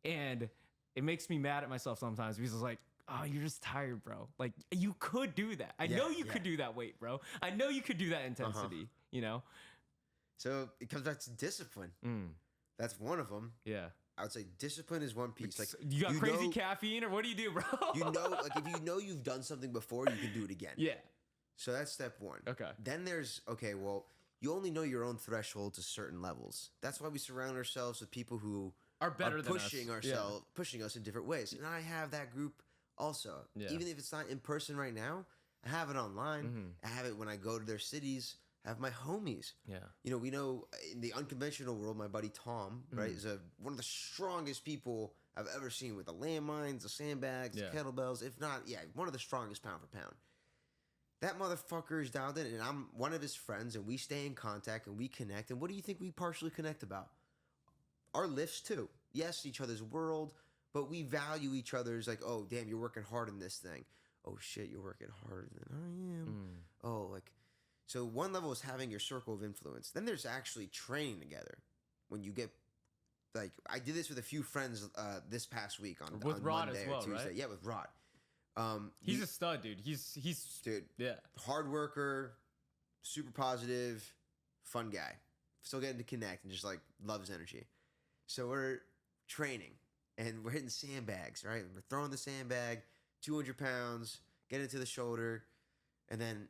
And it makes me mad at myself sometimes because it's like, oh, you're just tired, bro. Like, you could do that. I know you could do that weight, bro. I know you could do that intensity, you know? So it comes back to discipline. That's one of them. Yeah. I would say discipline is one piece. Like you got crazy caffeine, or what do you do, bro? You know, like if you know you've done something before, you can do it again. Yeah. So that's step one. Okay. Then there's, okay, well, you only know your own threshold to certain levels. That's why we surround ourselves with people who are better than pushing us. Pushing us in different ways. And I have that group also. Yeah. Even if it's not in person right now, I have it online. I have it when I go to their cities. I have my homies. Yeah. You know, we know in the unconventional world, my buddy Tom, right, is one of the strongest people I've ever seen with the landmines, the sandbags, the kettlebells. If not, one of the strongest pound for pound. That motherfucker is dialed in, and I'm one of his friends, and we stay in contact, and we connect. And what do you think we partially connect about? Our lifts, too. Yes, each other's world, but we value each other's like, oh, damn, you're working hard in this thing. Oh, shit, you're working harder than I am. Oh, like... So one level is having your circle of influence. Then there's actually training together. When you get, like, I did this with a few friends this past week on Rod Monday as well, or Tuesday. right? Yeah, with Rod. He's a stud, dude. He's dude. Yeah, hard worker, super positive, fun guy. Still getting to connect and just like loves energy. So we're training and we're hitting sandbags, right? We're throwing the sandbag, 200 pounds, getting it to the shoulder, and then.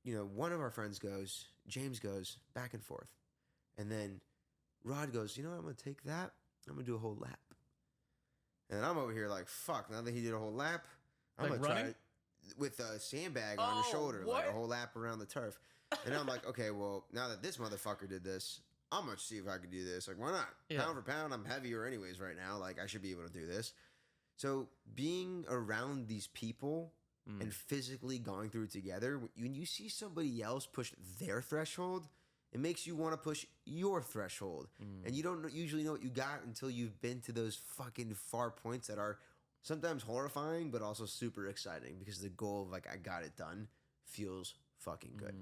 You know, one of our friends goes, James goes back and forth. And then Rod goes, you know what, I'm going to take that. I'm going to do a whole lap. And I'm over here like, fuck, now that he did a whole lap, I'm like going to try running? it with a sandbag on your shoulder, what? like a whole lap around the turf. And I'm like, okay, well, now that this motherfucker did this, I'm going to see if I can do this. Like, why not? Yeah. Pound for pound, I'm heavier anyways right now. Like, I should be able to do this. So being around these people and physically going through it together, when you see somebody else push their threshold, it makes you want to push your threshold. And you don't usually know what you got until you've been to those fucking far points that are sometimes horrifying, but also super exciting because the goal of, like, I got it done feels fucking good.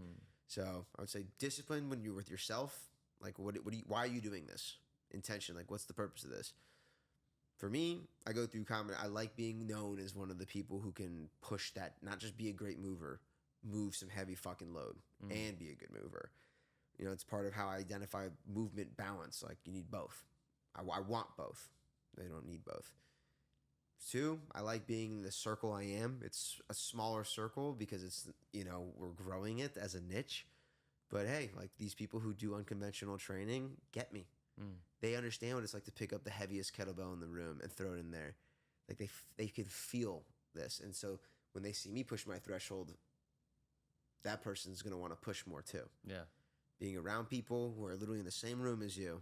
So I would say discipline when you're with yourself. Like, why are you doing this? Intention. Like, what's the purpose of this? For me, I go through comment. I like being known as one of the people who can push that, not just be a great mover, move some heavy fucking load and be a good mover. You know, it's part of how I identify movement balance. Like, you need both. I want both. They don't need both. Two, I like being in the circle I am. It's a smaller circle because it's, you know, we're growing it as a niche. But hey, like these people who do unconventional training get me. They understand what it's like to pick up the heaviest kettlebell in the room and throw it in there. Like they can feel this. And so when they see me push my threshold, that person's going to want to push more too. Yeah. Being around people who are literally in the same room as you,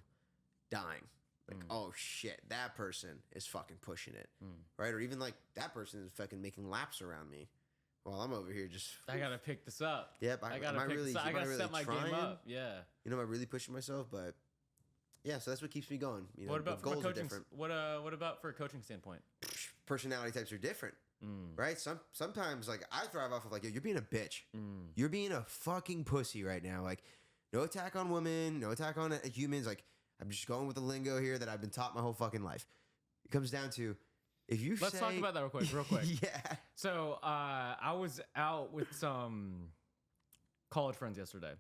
dying. Like, oh shit, that person is fucking pushing it. Right? Or even like that person is fucking making laps around me while I'm over here just. I got to pick this up. Yep. I got to set my game up. Yeah. You know, am I really pushing myself? But yeah, so that's what keeps me going. You know, what about the goals from a coaching? are different. What about for a coaching standpoint? Personality types are different. Right? Sometimes like I thrive off of like, yo, you're being a bitch. You're being a fucking pussy right now. Like, no attack on women, no attack on humans. Like, I'm just going with the lingo here that I've been taught my whole fucking life. It comes down to if you Let's talk about that real quick. Yeah. So I was out with some college friends yesterday,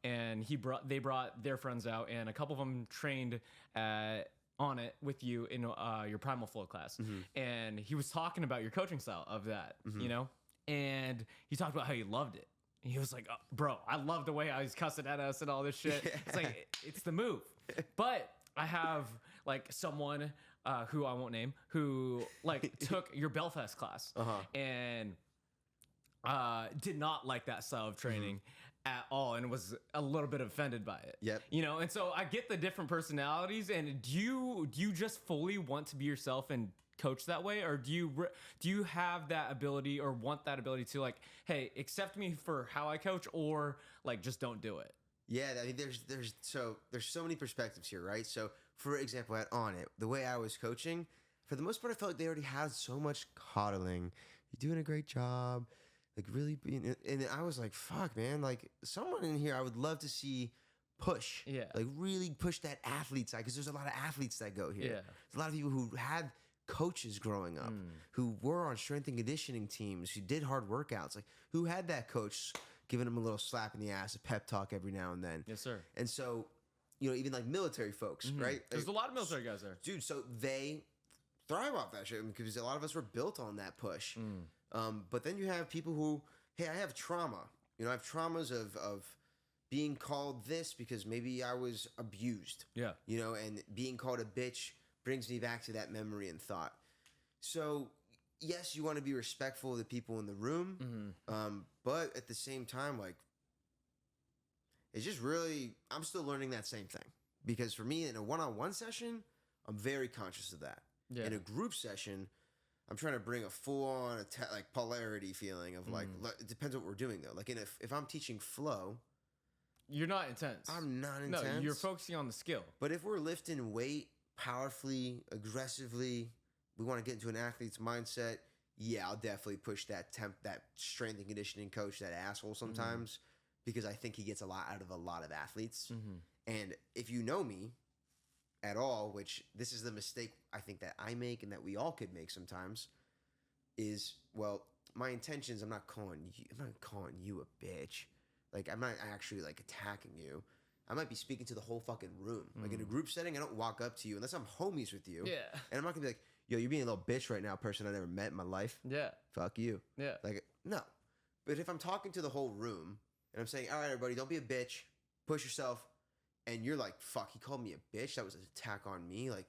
and they brought their friends out, and a couple of them trained on it with you in your Primal Flow class, and he was talking about your coaching style of that, you know, and he talked about how he loved it. And he was like, oh, bro, I love the way I was cussing at us and all this shit. Yeah. It's like, it's the move. But I have like someone who I won't name who like took your Belfast class and did not like that style of training at all and was a little bit offended by it. Yep. You know, and so I get the different personalities. And do you just fully want to be yourself and coach that way, or do you have that ability or want that ability to like, hey, accept me for how I coach, or like just don't do it? Yeah, I mean, there's so many perspectives here, right? So, for example, at On It, the way I was coaching, for the most part, I felt like they already had so much coddling. You're doing a great job, like really being, and I was like, fuck, man, like someone in here I would love to see push, like really push that athlete side, because there's a lot of athletes that go here. There's a lot of people who had coaches growing up, who were on strength and conditioning teams, who did hard workouts, like who had that coach giving them a little slap in the ass, a pep talk every now and then. Yes, sir. And so, you know, even like military folks, right? There's a lot of military guys there. Dude, so they thrive off that shit because a lot of us were built on that push. But then you have people who, hey, I have trauma. You know, I have traumas of being called this because maybe I was abused. Yeah. You know, and being called a bitch brings me back to that memory and thought. So, yes, you want to be respectful of the people in the room, but at the same time, like, it's just really, I'm still learning that same thing. Because for me, in a one-on-one session, I'm very conscious of that. Yeah. In a group session, I'm trying to bring a full-on like polarity feeling of like, it depends what we're doing though. Like if I'm teaching flow, you're not intense. I'm not intense. No, you're focusing on the skill. But if we're lifting weight powerfully, aggressively, we want to get into an athlete's mindset, yeah, I'll definitely push that strength and conditioning coach, that asshole sometimes, because I think he gets a lot out of a lot of athletes. And if you know me at all, which this is the mistake I think that I make and that we all could make sometimes, is, well, my intentions, I'm not calling you a bitch. Like, I'm not actually like attacking you. I might be speaking to the whole fucking room. Like in a group setting, I don't walk up to you unless I'm homies with you. Yeah. And I'm not gonna be like, yo, you're being a little bitch right now, person I never met in my life. Yeah. Fuck you. Yeah. Like, no. But if I'm talking to the whole room and I'm saying, all right, everybody, don't be a bitch, push yourself, and you're like, fuck, he called me a bitch, that was an attack on me, like,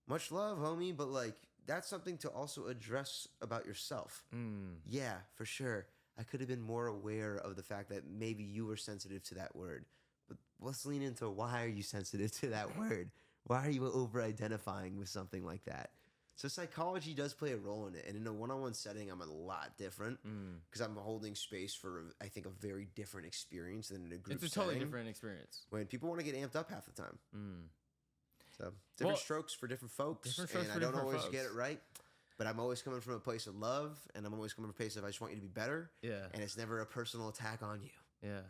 much love, homie, but like, that's something to also address about yourself. Yeah, for sure. I could have been more aware of the fact that maybe you were sensitive to that word. But let's lean into, why are you sensitive to that word? Why are you over-identifying with something like that? So psychology does play a role in it. And in a one-on-one setting, I'm a lot different because I'm holding space for, I think, a very different experience than in a group setting. It's a totally different experience. When people want to get amped up half the time. So different strokes for different folks. And I don't always get it right. But I'm always coming from a place of love, and I'm always coming from a place of I just want you to be better. Yeah. And it's never a personal attack on you. Yeah.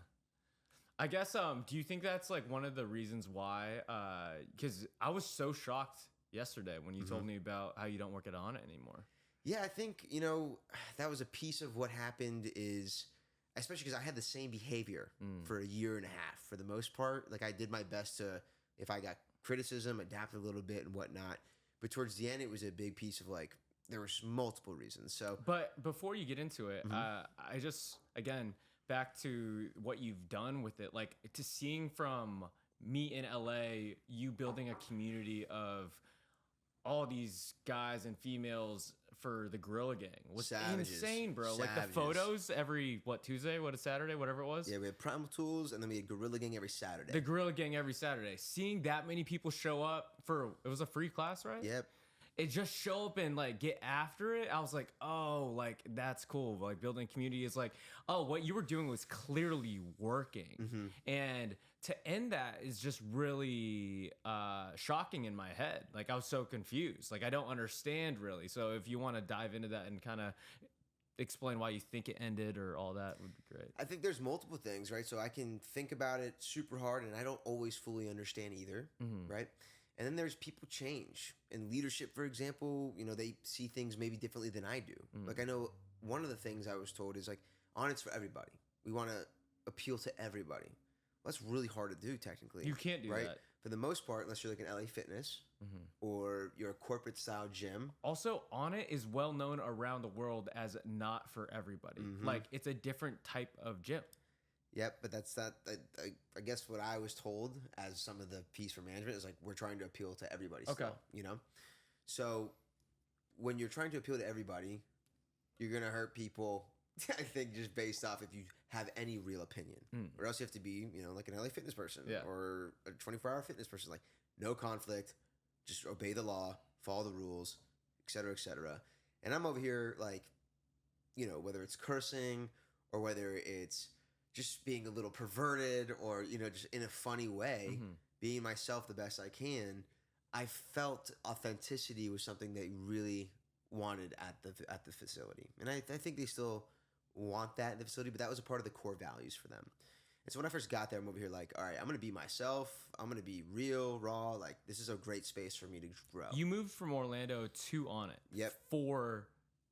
I guess, do you think that's like one of the reasons why, because I was so shocked yesterday when you told me about how you don't work it on it anymore. Yeah, I think, you know, that was a piece of what happened is, especially because I had the same behavior for a year and a half for the most part. Like I did my best to, if I got criticism, adapt a little bit and whatnot. But towards the end, it was a big piece of like, there was multiple reasons. So, but before you get into it, I just, again, back to what you've done with it, like to seeing from me in LA, you building a community of all these guys and females for the Gorilla Gang was Savages. insane, bro. Like the Savages. photos every Tuesday, Saturday, whatever it was. Yeah, we had Primal Tools, and then we had Gorilla Gang every Saturday. The Gorilla Gang every Saturday. Seeing that many people show up it was a free class, right? Yep. It just show up and like get after it. I was like, oh, like that's cool. Like building community is like, oh, what you were doing was clearly working. And to end that is just really shocking in my head. Like I was so confused. Like I don't understand really. So if you want to dive into that and kind of explain why you think it ended or all that would be great. I think there's multiple things, right? So I can think about it super hard, and I don't always fully understand either, right? And then there's people change. In leadership, for example, you know, they see things maybe differently than I do. Like I know one of the things I was told is like, Onnit's for everybody. We want to appeal to everybody. Well, that's really hard to do technically. You can't do right? that. For the most part, unless you're like an LA Fitness or you're a corporate style gym. Also, Onnit is well known around the world as not for everybody. Like it's a different type of gym. Yep, but that's that. I guess what I was told as some of the piece for management is like we're trying to appeal to everybody. Still, you know, so when you're trying to appeal to everybody, you're gonna hurt people. I think just based off if you have any real opinion, or else you have to be, you know, like an LA Fitness person or a 24-hour fitness person, like no conflict, just obey the law, follow the rules, et cetera, et cetera. And I'm over here like, you know, whether it's cursing or whether it's just being a little perverted or, you know, just in a funny way, being myself the best I can, I felt authenticity was something they really wanted at the facility. And I think they still want that in the facility, but that was a part of the core values for them. And so when I first got there, I'm over here like, all right, I'm going to be myself. I'm going to be real, raw. Like, this is a great space for me to grow. You moved from Orlando to Onnit. Yep. For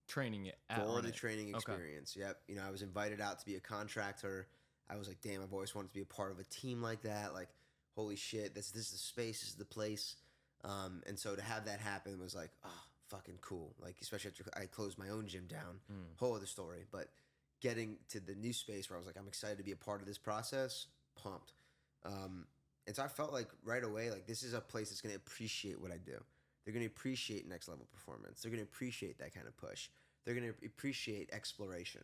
training at For Onnit. the training experience. Yep. You know, I was invited out to be a contractor. I was like, damn, I've always wanted to be a part of a team like that. Like, holy shit, this is the space, this is the place. And so to have that happen was like, oh, fucking cool. Like, especially after I closed my own gym down. Whole other story. But getting to the new space where I was like, I'm excited to be a part of this process, pumped. And so I felt like right away, like, this is a place that's going to appreciate what I do. They're going to appreciate next level performance. They're going to appreciate that kind of push. They're going to appreciate exploration.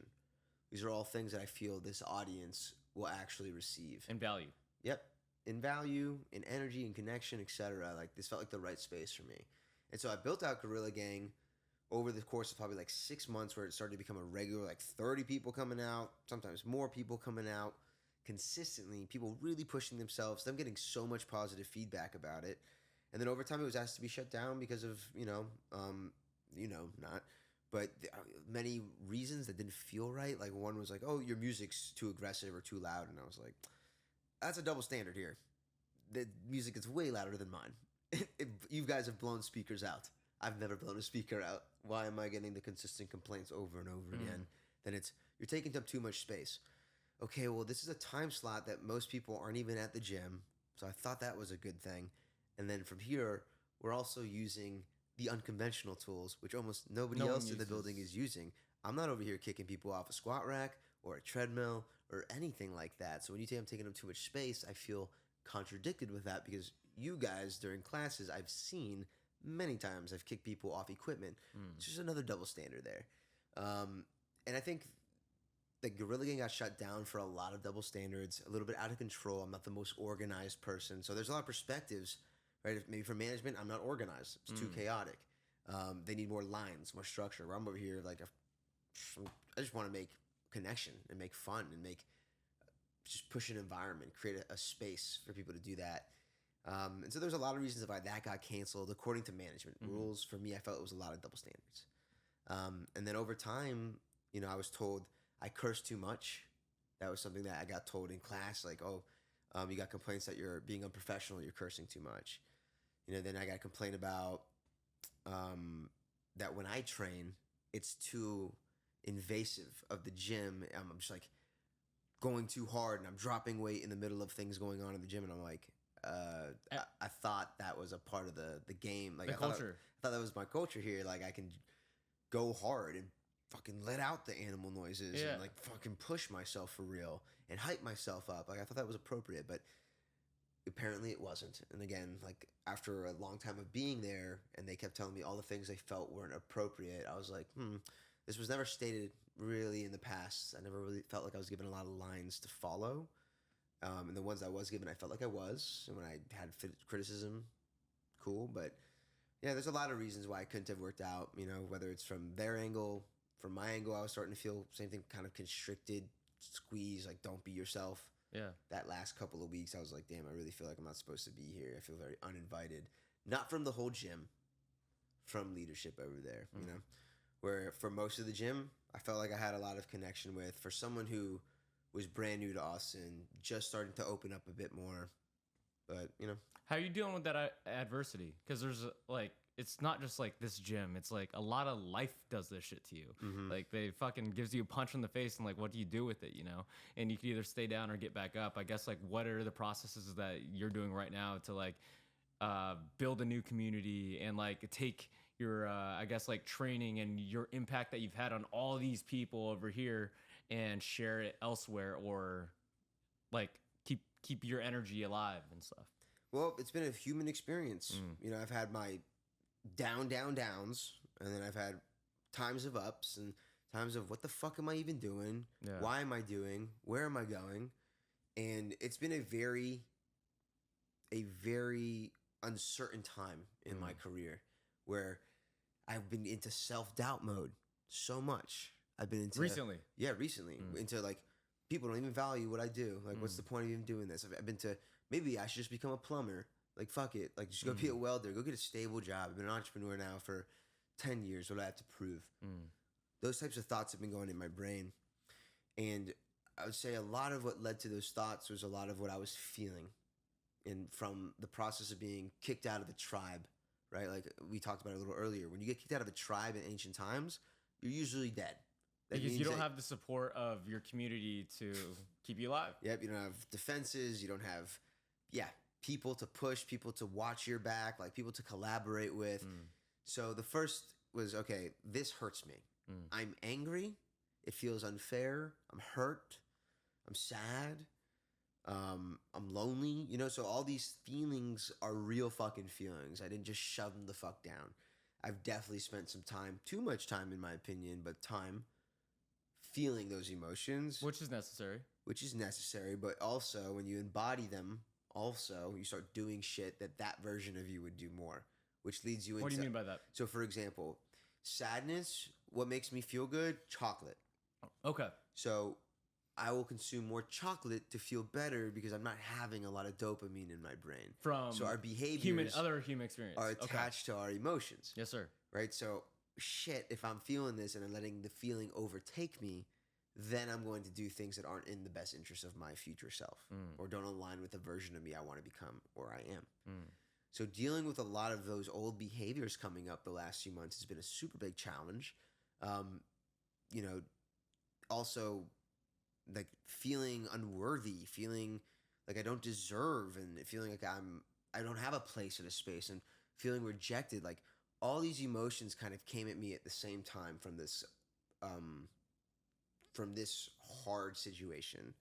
These are all things that I feel this audience will actually receive. And value. Yep. In value, in energy, in connection, etc. Like, this felt like the right space for me. And so I built out Gorilla Gang over the course of probably like 6 months, where it started to become a regular, like 30 people coming out, sometimes more people coming out consistently, people really pushing themselves, them getting so much positive feedback about it. And then over time it was asked to be shut down because of, not, but many reasons that didn't feel right. Like one was like, oh, your music's too aggressive or too loud. And I was like, that's a double standard here. The music is way louder than mine. You guys have blown speakers out. I've never blown a speaker out. Why am I getting the consistent complaints over and over again? Then it's, you're taking up too much space. Okay, well, this is a time slot that most people aren't even at the gym. So I thought that was a good thing. And then from here, we're also using the unconventional tools, which almost nobody else in the building is using. I'm not over here kicking people off a squat rack or a treadmill or anything like that. So when you say I'm taking up too much space, I feel contradicted with that, because you guys during classes, I've seen many times I've kicked people off equipment. It's just another double standard there. And I think the Gorilla Gang got shut down for a lot of double standards, a little bit out of control. I'm not the most organized person. So there's a lot of perspectives, right? Maybe for management, I'm not organized. It's too chaotic. They need more lines, more structure. Where I'm over here, like, I just want to make connection and make fun and just push an environment, create a space for people to do that. And so there's a lot of reasons why that got canceled according to management rules. For me, I felt it was a lot of double standards. And then over time, I was told I cursed too much. That was something that I got told in class, like, oh, you got complaints that you're being unprofessional, you're cursing too much. Then I got a complaint about that when I train, it's too invasive of the gym. I'm just like going too hard and I'm dropping weight in the middle of things going on in the gym. And I'm like, I thought that was a part of the game. Like, the culture. I thought that was my culture here. Like, I can go hard and fucking let out the animal noises and like fucking push myself for real and hype myself up. Like, I thought that was appropriate, but apparently it wasn't. And again, like after a long time of being there and they kept telling me all the things they felt weren't appropriate, I was like, this was never stated really in the past. I never really felt like I was given a lot of lines to follow. And the ones I was given, I felt like I was. And when I had criticism, cool. But yeah, there's a lot of reasons why I couldn't have worked out, you know, whether it's from their angle, from my angle, I was starting to feel same thing, kind of constricted, squeeze, like don't be yourself. Yeah. That last couple of weeks, I was like, damn, I really feel like I'm not supposed to be here. I feel very uninvited. Not from the whole gym, from leadership over there, you know? Where for most of the gym, I felt like I had a lot of connection with. For someone who was brand new to Austin, just starting to open up a bit more. But, you know. How are you dealing with that adversity? Because there's like, it's not just like this gym. It's like a lot of life does this shit to you. Like they fucking gives you a punch in the face and like, what do you do with it, you know? And you can either stay down or get back up. I guess like what are the processes that you're doing right now to like build a new community and like take your, I guess like training and your impact that you've had on all these people over here and share it elsewhere or like keep your energy alive and stuff? Well, it's been a human experience. You know, I've had my downs, and then I've had times of ups and times of what the fuck am I even doing? Yeah. Why am I doing? Where am I going? And it's been a very uncertain time in my career where I've been into self-doubt mode so much. I've been into recently. Into like people don't even value what I do. Like, what's the point of even doing this? I've been to maybe I should just become a plumber. Like, fuck it. Like, just go be a welder. Go get a stable job. I've been an entrepreneur now for 10 years. What do I have to prove? Those types of thoughts have been going in my brain. And I would say a lot of what led to those thoughts was a lot of what I was feeling. And from the process of being kicked out of the tribe, right? Like we talked about it a little earlier. When you get kicked out of a tribe in ancient times, you're usually dead. Because you don't have the support of your community to keep you alive. Yep, you don't have defenses. You don't have, people to push, people to watch your back, like people to collaborate with. So the first was, okay, this hurts me. I'm angry. It feels unfair. I'm hurt. I'm sad. I'm lonely. You know, so all these feelings are real fucking feelings. I didn't just shove them the fuck down. I've definitely spent some time, too much time in my opinion, but time feeling those emotions. Which is necessary. But also when you embody them, also you start doing shit that version of you would do more, which leads you into... What do you mean by that? So for example, sadness, what makes me feel good? Chocolate. Okay. So I will consume more chocolate to feel better because I'm not having a lot of dopamine in my brain. So our behaviors other human experience are attached to our emotions. Yes, sir. Right? So shit, if I'm feeling this and I'm letting the feeling overtake me, then I'm going to do things that aren't in the best interest of my future self or don't align with the version of me I want to become or I am. So dealing with a lot of those old behaviors coming up the last few months has been a super big challenge. You know, also like feeling unworthy, feeling like I don't deserve, and feeling like I don't have a place in a space, and feeling rejected. Like all these emotions kind of came at me at the same time from this hard situation.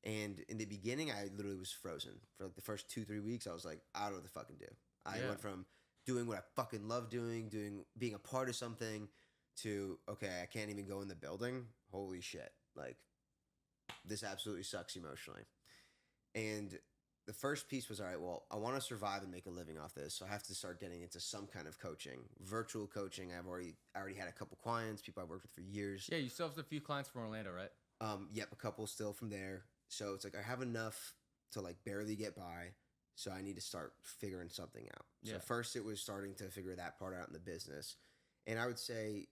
And in the beginning, I literally was frozen for like the first 2-3 weeks. I was like, I don't know what to fucking do. I went from doing what I fucking love doing, being a part of something, to okay, I can't even go in the building. Holy shit! Like this absolutely sucks emotionally. And the first piece was, all right, well, I want to survive and make a living off this, so I have to start getting into some kind of coaching, virtual coaching. I already had a couple clients, people I've worked with for years. Yeah, you still have a few clients from Orlando, right? Yep, a couple still from there. So it's like I have enough to like barely get by, so I need to start figuring something out. So first it was starting to figure that part out in the business. And I would say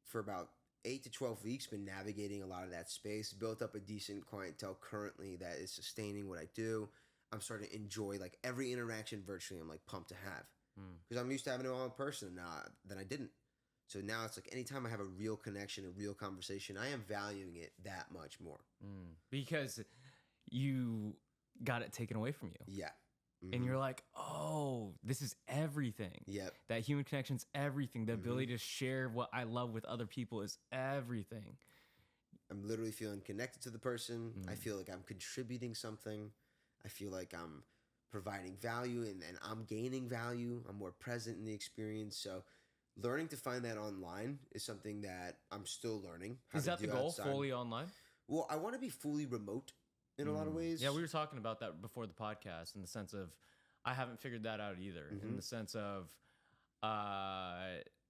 for about 8 to 12 weeks, been navigating a lot of that space, built up a decent clientele currently that is sustaining what I do. I'm starting to enjoy like every interaction virtually. I'm like pumped to have because I'm used to having it all in person. Now that I didn't. So now it's like anytime I have a real connection, a real conversation, I am valuing it that much more. Because you got it taken away from you. Yeah. And you're like, oh, this is everything. Yep. That human connection's everything. The ability to share what I love with other people is everything. I'm literally feeling connected to the person. I feel like I'm contributing something. I feel like I'm providing value, and I'm gaining value. I'm more present in the experience. So learning to find that online is something that I'm still learning. Is that the goal? Fully online? Well, I want to be fully remote in a lot of ways. Yeah, we were talking about that before the podcast in the sense of I haven't figured that out either. In the sense of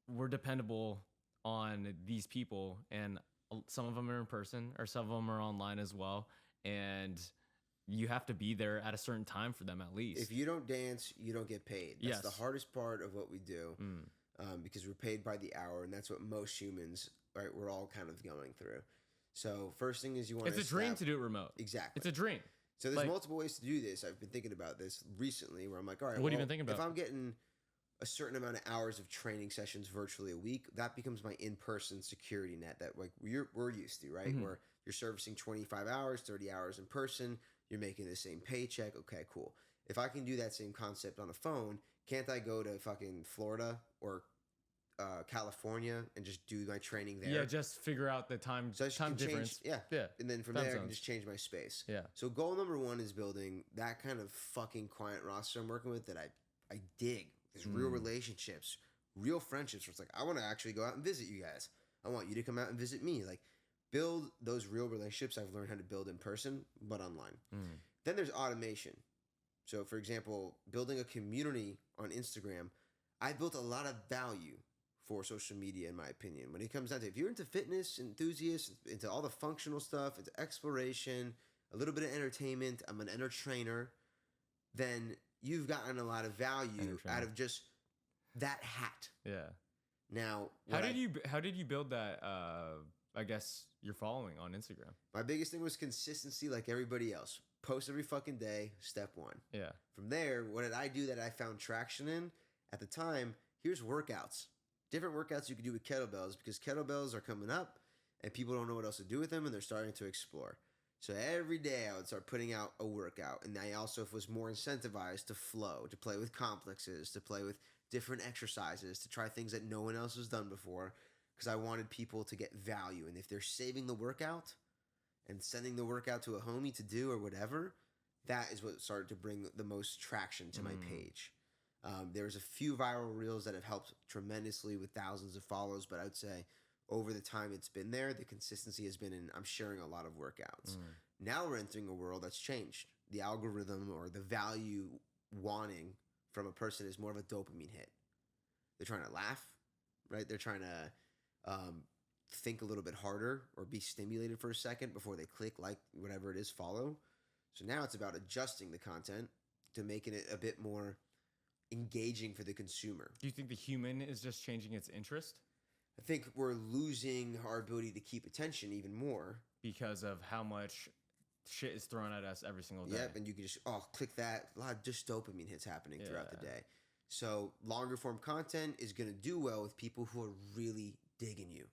we're dependable on these people, and some of them are in person or some of them are online as well. And you have to be there at a certain time for them at least. If you don't dance, you don't get paid. That's the hardest part of what we do because we're paid by the hour, and that's what most humans, right, we're all kind of going through. So first thing is you want to... It's a dream to do it remote. Exactly. It's a dream. So there's multiple ways to do this. I've been thinking about this recently where I'm like, all right, what have you been thinking about? If I'm getting a certain amount of hours of training sessions virtually a week, that becomes my in-person security net that like we're used to, right? Where you're servicing 25 hours, 30 hours in person, you're making the same paycheck. Okay, cool. If I can do that same concept on a phone, can't I go to fucking Florida or California and just do my training there? Yeah, just figure out the time difference. Yeah. And then from there, I can just change my space. Yeah. So goal number one is building that kind of fucking client roster I'm working with that I dig. There's real relationships, real friendships where it's like, I want to actually go out and visit you guys. I want you to come out and visit me. Like, build those real relationships I've learned how to build in person, but online. Then there's automation. So, for example, building a community on Instagram, I built a lot of value for social media, in my opinion. When it comes down to, if you're into fitness enthusiasts, into all the functional stuff, into exploration, a little bit of entertainment, I'm an entertainer, then you've gotten a lot of value out of just that hat. Yeah. Now, how did you build that? I guess your following on Instagram. My biggest thing was consistency, like everybody else. Post every fucking day. Step one. Yeah. From there, what did I do that I found traction in at the time? Here's workouts. Different workouts you can do with kettlebells because kettlebells are coming up and people don't know what else to do with them and they're starting to explore. So every day I would start putting out a workout, and I also was more incentivized to flow, to play with complexes, to play with different exercises, to try things that no one else has done before, because I wanted people to get value. And if they're saving the workout and sending the workout to a homie to do or whatever, that is what started to bring the most traction to my page. There's a few viral reels that have helped tremendously with thousands of follows, but I would say over the time it's been there, the consistency has been in I'm sharing a lot of workouts. Now we're entering a world that's changed. The algorithm or the value wanting from a person is more of a dopamine hit. They're trying to laugh, right? They're trying to think a little bit harder or be stimulated for a second before they click like whatever it is, follow. So now it's about adjusting the content to making it a bit more engaging for the consumer. Do you think the human is just changing its interest? I think we're losing our ability to keep attention even more. Because of how much shit is thrown at us every single day. Yep, and you can just, click that. A lot of just dopamine hits happening throughout the day. So longer form content is going to do well with people who are really digging you,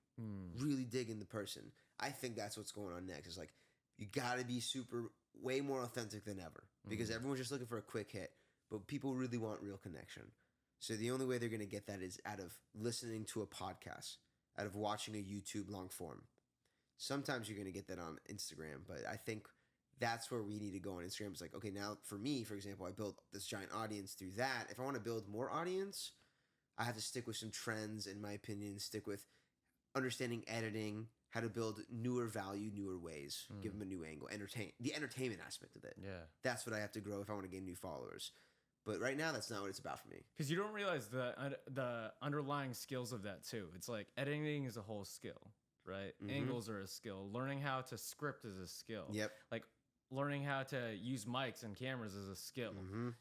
really digging the person. I think that's what's going on next. It's like, you got to be way more authentic than ever because everyone's just looking for a quick hit, but people really want real connection. So the only way they're going to get that is out of listening to a podcast, out of watching a YouTube long form. Sometimes you're going to get that on Instagram, but I think that's where we need to go on Instagram. It's like, okay, now for me, for example, I built this giant audience through that. If I want to build more audience, I have to stick with some trends, in my opinion, stick with understanding editing, how to build newer value, newer ways, give them a new angle, the entertainment aspect of it. Yeah. That's what I have to grow if I want to gain new followers. But right now, that's not what it's about for me. Because you don't realize the underlying skills of that, too. It's like editing is a whole skill, right? Angles are a skill. Learning how to script is a skill. Yep. Like learning how to use mics and cameras is a skill,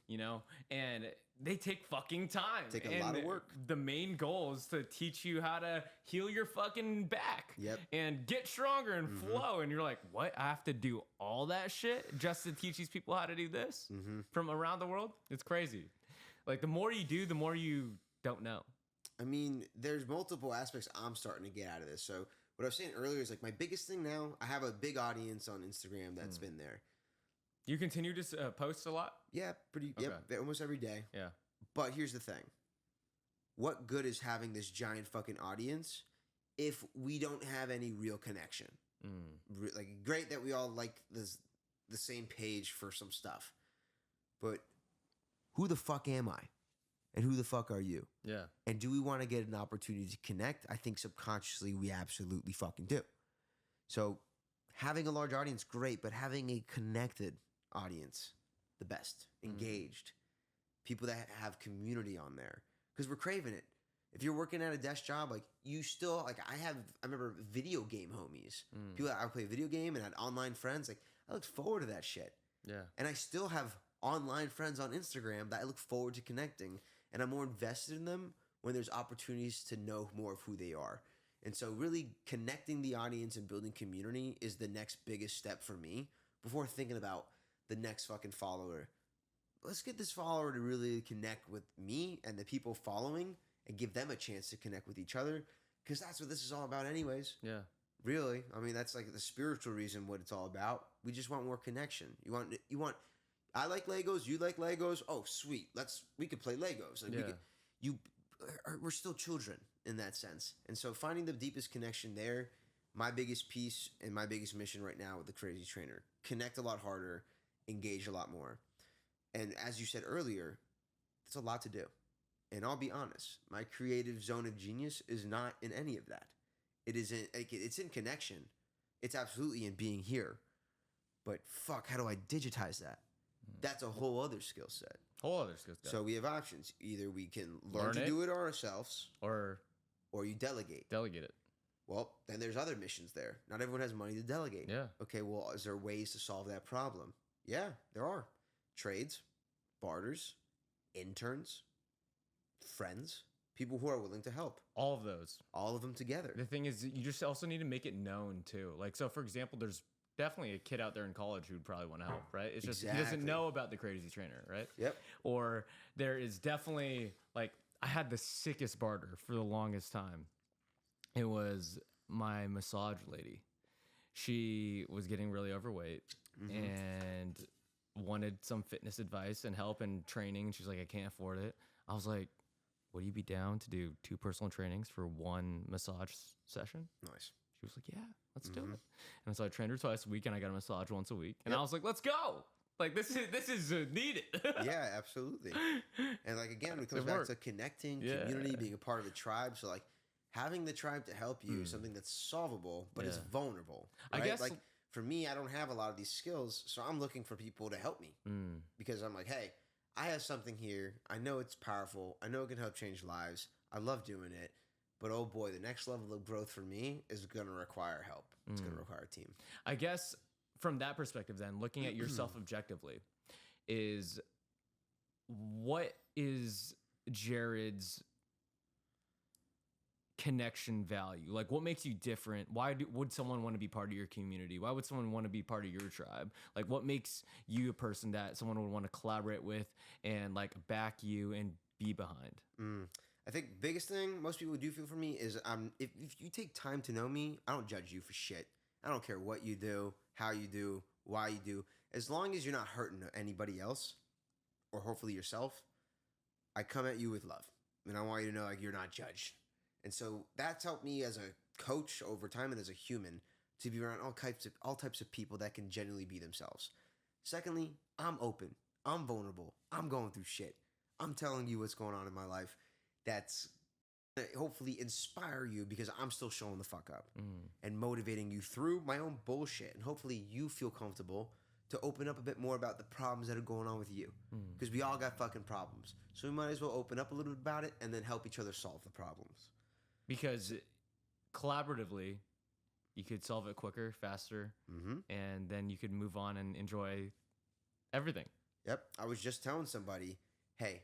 you know? And they take fucking time. Take a lot of work. The main goal is to teach you how to heal your fucking back. Yep. And get stronger and flow. And you're like, what? I have to do all that shit just to teach these people how to do this from around the world? It's crazy. Like, the more you do, the more you don't know. I mean, there's multiple aspects I'm starting to get out of this. So what I was saying earlier is like my biggest thing now, I have a big audience on Instagram that's been there. You continue to post a lot? Yeah, almost every day. Yeah. But here's the thing. What good is having this giant fucking audience if we don't have any real connection? Like, great that we all like the same page for some stuff. But who the fuck am I? And who the fuck are you? Yeah. And do we want to get an opportunity to connect? I think subconsciously we absolutely fucking do. So having a large audience, great, but having a connected audience, the best, engaged, people that have community on there, because we're craving it. If you're working at a desk job, like you still, like I remember video game homies, people that I play video game and had online friends. Like I looked forward to that shit. Yeah. And I still have online friends on Instagram that I look forward to connecting, and I'm more invested in them when there's opportunities to know more of who they are. And so really connecting the audience and building community is the next biggest step for me before thinking about the next fucking follower. Let's get this follower to really connect with me and the people following and give them a chance to connect with each other, because that's what this is all about anyways. Yeah. Really. I mean, that's like the spiritual reason what it's all about. We just want more connection. You want I like Legos, you like Legos. Oh, sweet. We could play Legos. Like we're still children in that sense. And so finding the deepest connection there, my biggest piece and my biggest mission right now with the Crazy Trainer, connect a lot harder, engage a lot more. And as you said earlier, it's a lot to do. And I'll be honest, my creative zone of genius is not in any of that. It isn't. It's in connection. It's absolutely in being here. But fuck, how do I digitize that? That's a whole other skill set. So we have options. Either we can learn to do it ourselves, or you delegate. Delegate it. Well, then there's other missions there. Not everyone has money to delegate. Yeah. Okay, well, is there ways to solve that problem? Yeah, there are. Trades, barters, interns, friends, people who are willing to help. All of those. All of them together. The thing is, you just also need to make it known too. Like, so for example, there's definitely a kid out there in college who would probably want to help, right? It's just, he doesn't know about the Crazy Trainer, right? Yep. Or there is definitely, like, I had the sickest barter for the longest time. It was my massage lady. She was getting really overweight and wanted some fitness advice and help and training. And she's like, I can't afford it. I was like, would you be down to do 2 personal trainings for 1 massage session? Nice. She was like, yeah, let's do it. And so I trained her twice a week and I got a massage once a week. And I was like, let's go. Like, this is needed. Yeah, absolutely. And like, again, it comes back to connecting, community, being a part of a tribe. So like having the tribe to help you is something that's solvable, but it's vulnerable. Right? I guess, like for me, I don't have a lot of these skills. So I'm looking for people to help me because I'm like, hey, I have something here. I know it's powerful. I know it can help change lives. I love doing it. But oh boy, the next level of growth for me is going to require help. It's going to require a team. I guess from that perspective then, looking at yourself objectively, is what is Jarrod's connection value? Like, what makes you different? Why would someone want to be part of your community? Why would someone want to be part of your tribe? Like, what makes you a person that someone would want to collaborate with and like back you and be behind? I think the biggest thing most people do feel for me is if you take time to know me, I don't judge you for shit. I don't care what you do, how you do, why you do. As long as you're not hurting anybody else or hopefully yourself, I come at you with love. And I want you to know like you're not judged. And so that's helped me as a coach over time and as a human to be around all types of people that can genuinely be themselves. Secondly, I'm open. I'm vulnerable. I'm going through shit. I'm telling you what's going on in my life. That's hopefully inspire you because I'm still showing the fuck up and motivating you through my own bullshit. And hopefully you feel comfortable to open up a bit more about the problems that are going on with you because we all got fucking problems. So we might as well open up a little bit about it and then help each other solve the problems. Because collaboratively, you could solve it quicker, faster, and then you could move on and enjoy everything. Yep. I was just telling somebody, hey,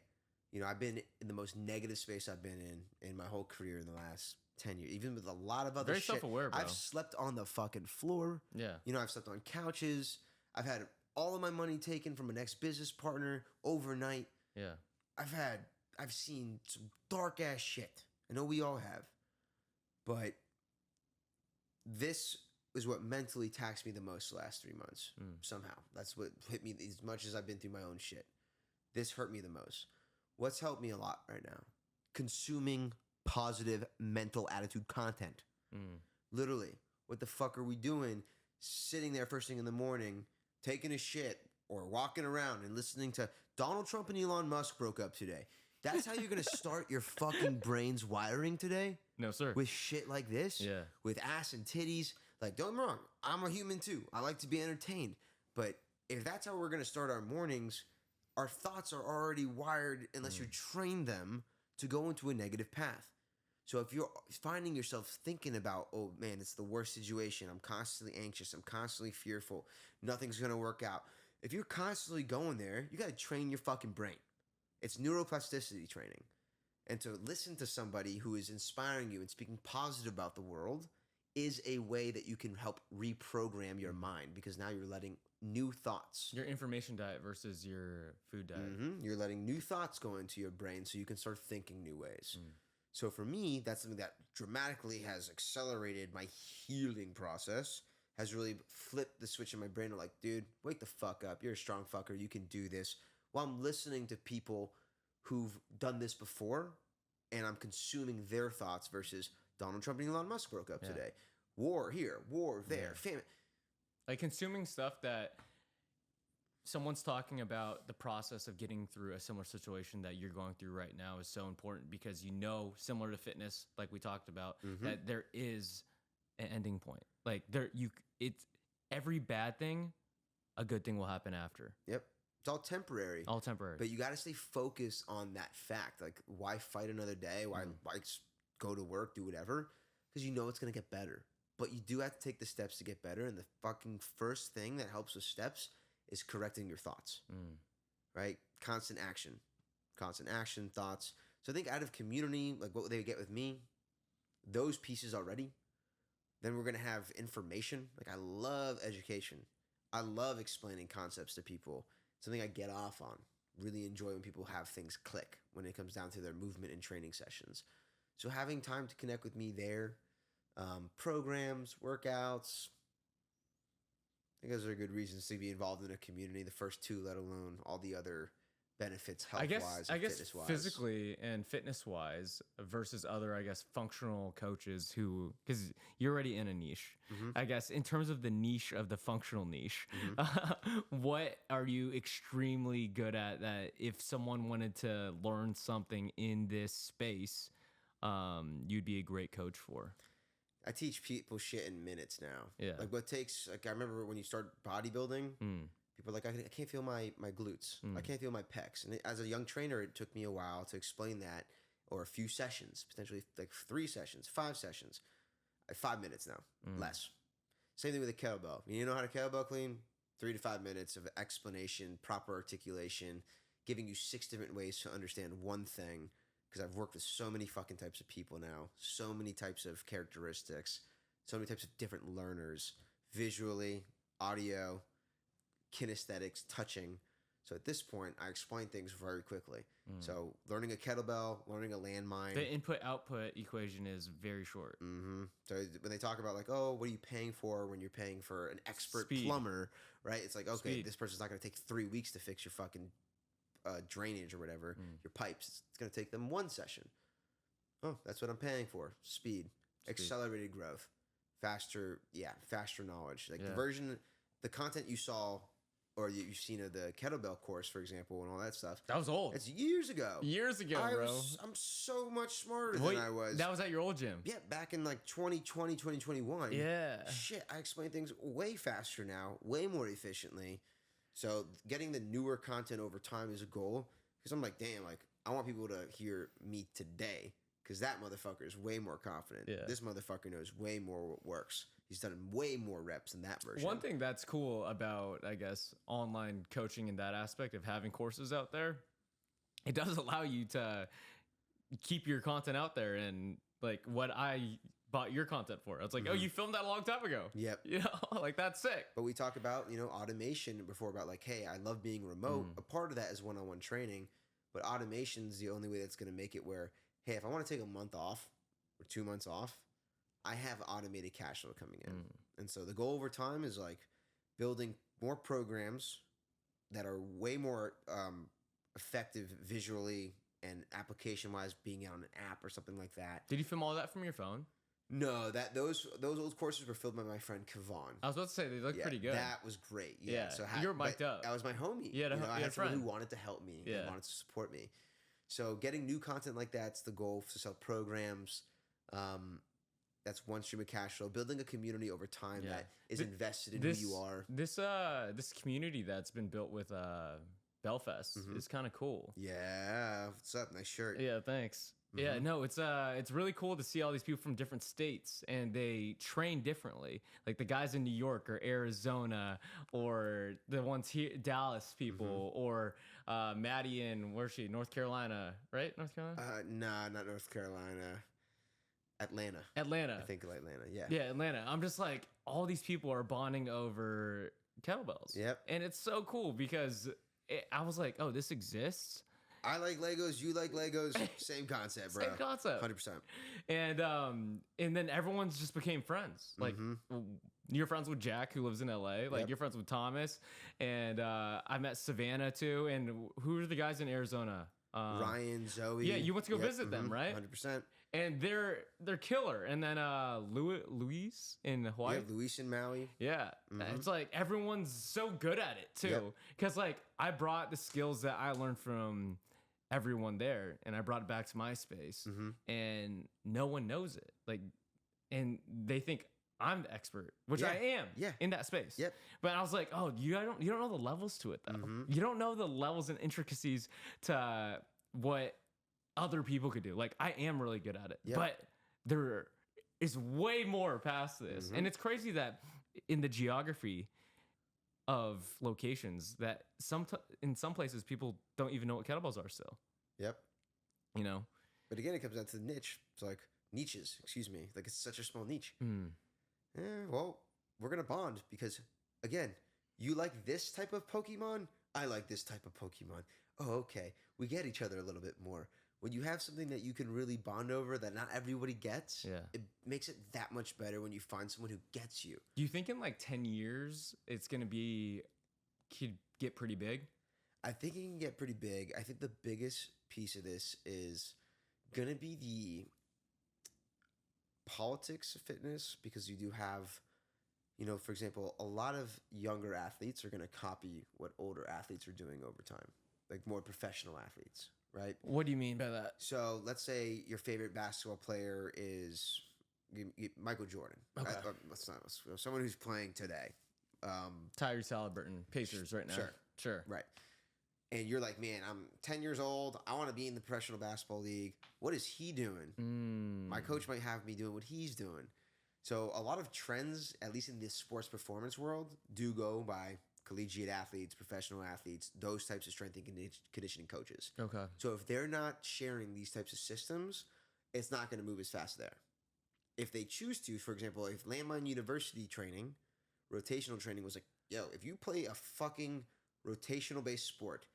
you know, I've been in the most negative space I've been in my whole career in the last 10 years, even with a lot of other Very shit. self-aware, bro. I've slept on the fucking floor. Yeah. You know, I've slept on couches. I've had all of my money taken from an ex-business partner overnight. Yeah. I've seen some dark ass shit. I know we all have. But this is what mentally taxed me the most the last 3 months. Somehow. That's what hit me as much as I've been through my own shit. This hurt me the most. What's helped me a lot right now? Consuming positive mental attitude content. Literally, what the fuck are we doing? Sitting there first thing in the morning, taking a shit or walking around and listening to Donald Trump and Elon Musk broke up today. That's how you're going to start your fucking brain's wiring today? No, sir. With shit like this? Yeah. With ass and titties? Like, don't get me wrong. I'm a human too. I like to be entertained. But if that's how we're going to start our mornings, our thoughts are already wired unless you train them to go into a negative path. So if you're finding yourself thinking about, oh man, it's the worst situation. I'm constantly anxious. I'm constantly fearful. Nothing's going to work out. If you're constantly going there, you got to train your fucking brain. It's neuroplasticity training. And to listen to somebody who is inspiring you and speaking positive about the world is a way that you can help reprogram your mind, because now you're letting new thoughts. Your information diet versus your food diet. You're letting new thoughts go into your brain so you can start thinking new ways. So for me, that's something that dramatically has accelerated my healing process, has really flipped the switch in my brain of like, dude, wake the fuck up. You're a strong fucker. You can do this. While I'm listening to people who've done this before, and I'm consuming their thoughts versus Donald Trump and Elon Musk broke up today. War here, war there, famine. Like consuming stuff that someone's talking about the process of getting through a similar situation that you're going through right now is so important, because similar to fitness, like we talked about, that there is an ending point. Like it's every bad thing, a good thing will happen after. Yep. It's all temporary. All temporary. But you got to stay focused on that fact. Like, why fight another day? Why go to work, do whatever? Because you know it's going to get better. But you do have to take the steps to get better. And the fucking first thing that helps with steps is correcting your thoughts. Right? Constant action, thoughts. So I think out of community, like what they get with me, those pieces already. Then we're going to have information. Like, I love education. I love explaining concepts to people. Something I get off on. Really enjoy when people have things click when it comes down to their movement and training sessions. So having time to connect with me there, programs, workouts, I think those are good reasons to be involved in a community. The first two, let alone all the other benefits, health-wise and fitness-wise. Physically and fitness-wise versus other, functional coaches who, because you're already in a niche. I guess in terms of the niche of the functional niche, what are you extremely good at that if someone wanted to learn something in this space, you'd be a great coach for? I teach people shit in minutes now. Yeah. I remember when you start bodybuilding, people are like, I can't feel my glutes. I can't feel my pecs. And as a young trainer, it took me a while to explain that, or a few sessions, potentially like 3 sessions, 5 sessions. 5 minutes now, less. Same thing with a kettlebell. You know how to kettlebell clean? 3 to 5 minutes of explanation, proper articulation, giving you 6 different ways to understand one thing. Because I've worked with so many fucking types of people now, so many types of characteristics, so many types of different learners, visually, audio, kinesthetics, touching. So at this point, I explain things very quickly. So learning a kettlebell, learning a landmine. The input-output equation is very short. So when they talk about like, oh, what are you paying for when you're paying for an expert plumber, right? It's like, okay, this person's not going to take 3 weeks to fix your fucking drainage or whatever, your pipes. It's going to take them 1 session. Oh, that's what I'm paying for. Speed. Accelerated growth. Faster knowledge. Like the content you saw or you've seen of the kettlebell course, for example, and all that stuff. That was old. It's years ago. Bro. I'm so much smarter than I was. That was at your old gym. Yeah, back in like 2020, 2021. Yeah. Shit, I explain things way faster now, way more efficiently. So getting the newer content over time is a goal, because I'm like, damn, like I want people to hear me today, because that motherfucker is way more confident. Yeah. This motherfucker knows way more what works. He's done way more reps in that version. One thing that's cool about, I guess, online coaching in that aspect of having courses out there, it does allow you to keep your content out there. And like what I bought your content for, I was like, oh, you filmed that a long time ago. Yep. You know, like that's sick. But we talk about, automation before, about like, hey, I love being remote. A part of that is one-on-one training, but automation is the only way that's going to make it where, hey, if I want to take a month off or 2 months off, I have automated cash flow coming in. And so the goal over time is like building more programs that are way more effective visually and application-wise, being on an app or something like that. Did you film all that from your phone? No, those old courses were filled by my friend Kevon. I was about to say they look Yeah, pretty good. that was great. Yeah, so you were mic'd up. That was my homie. Yeah, I had someone friend. who wanted to help me Yeah. and wanted to support me. So getting new content like that's the goal to sell programs. That's one stream of cash flow. Building a community over time that is invested in who you are. This community that's been built with Belfast is kind of cool. Yeah, what's up? Nice shirt. Yeah, thanks. Yeah, no, it's really cool to see all these people from different states, and they train differently. Like the guys in New York or Arizona, or the ones here, Dallas people, or Maddie in, where's she? North Carolina, right? North Carolina? Nah, not North Carolina. Atlanta. Atlanta. I think Atlanta. Yeah. Yeah, Atlanta. I'm just like, all these people are bonding over kettlebells. Yep. And it's so cool because I was like, oh, this exists. I like Legos. You like Legos. Same concept, bro. Same concept. 100%. And then everyone's just became friends. Like you're friends with Jack, who lives in LA. Like you're friends with Thomas, and I met Savannah too. And who are the guys in Arizona? Ryan, Zoe. Yeah, you went to go visit them, right? 100%. And they're killer. And then Luis in Hawaii. Yeah, Luis in Maui. Yeah, it's like everyone's so good at it too. Because like I brought the skills that I learned from everyone there, and I brought it back to my space, and no one knows it. Like, and they think I'm the expert, which I am. In that space. Yep. But I was like, oh, you don't know the levels to it though. You don't know the levels and intricacies to what other people could do. Like I am really good at it, but there is way more past this, and it's crazy that in the geography of locations that in some places people don't even know what kettlebells are still. Yep. You know. But again, it comes down to the niche. It's like niches. Excuse me. Like it's such a small niche. Yeah. Well, we're gonna bond because again, you like this type of Pokemon. I like this type of Pokemon. Oh, okay. We get each other a little bit more. When you have something that you can really bond over that not everybody gets, it makes it that much better when you find someone who gets you. Do you think in like 10 years it's going to could get pretty big? I think it can get pretty big. I think the biggest piece of this is going to be the politics of fitness, because you do have, for example, a lot of younger athletes are going to copy what older athletes are doing over time, like more professional athletes. Right. What do you mean by that? So let's say your favorite basketball player is Michael Jordan. Okay. Someone who's playing today. Tyrese Halliburton, Pacers right now. Sure. Right. And you're like, man, I'm 10 years old. I want to be in the professional basketball league. What is he doing? My coach might have me doing what he's doing. So a lot of trends, at least in this sports performance world, do go by collegiate athletes, professional athletes, those types of strength and conditioning coaches. Okay. So if they're not sharing these types of systems, it's not going to move as fast there. If they choose to, for example, if Landmine University training, rotational training was like, yo, if you play a fucking rotational based sport,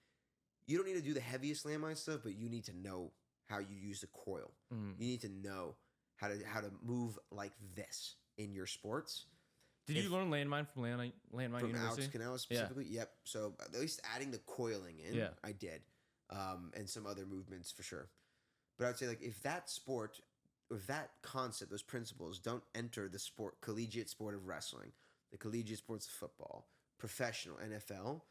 you don't need to do the heaviest landmine stuff, but you need to know how you use the coil. You need to know how to move like this in your sports. Did you learn landmine from Landmine University? Alex Canal specifically? Yep. So at least adding the coiling in, I did. And some other movements for sure. But I would say like if that sport, if that concept, those principles don't enter the collegiate sport of wrestling, the collegiate sports of football, professional, NFL,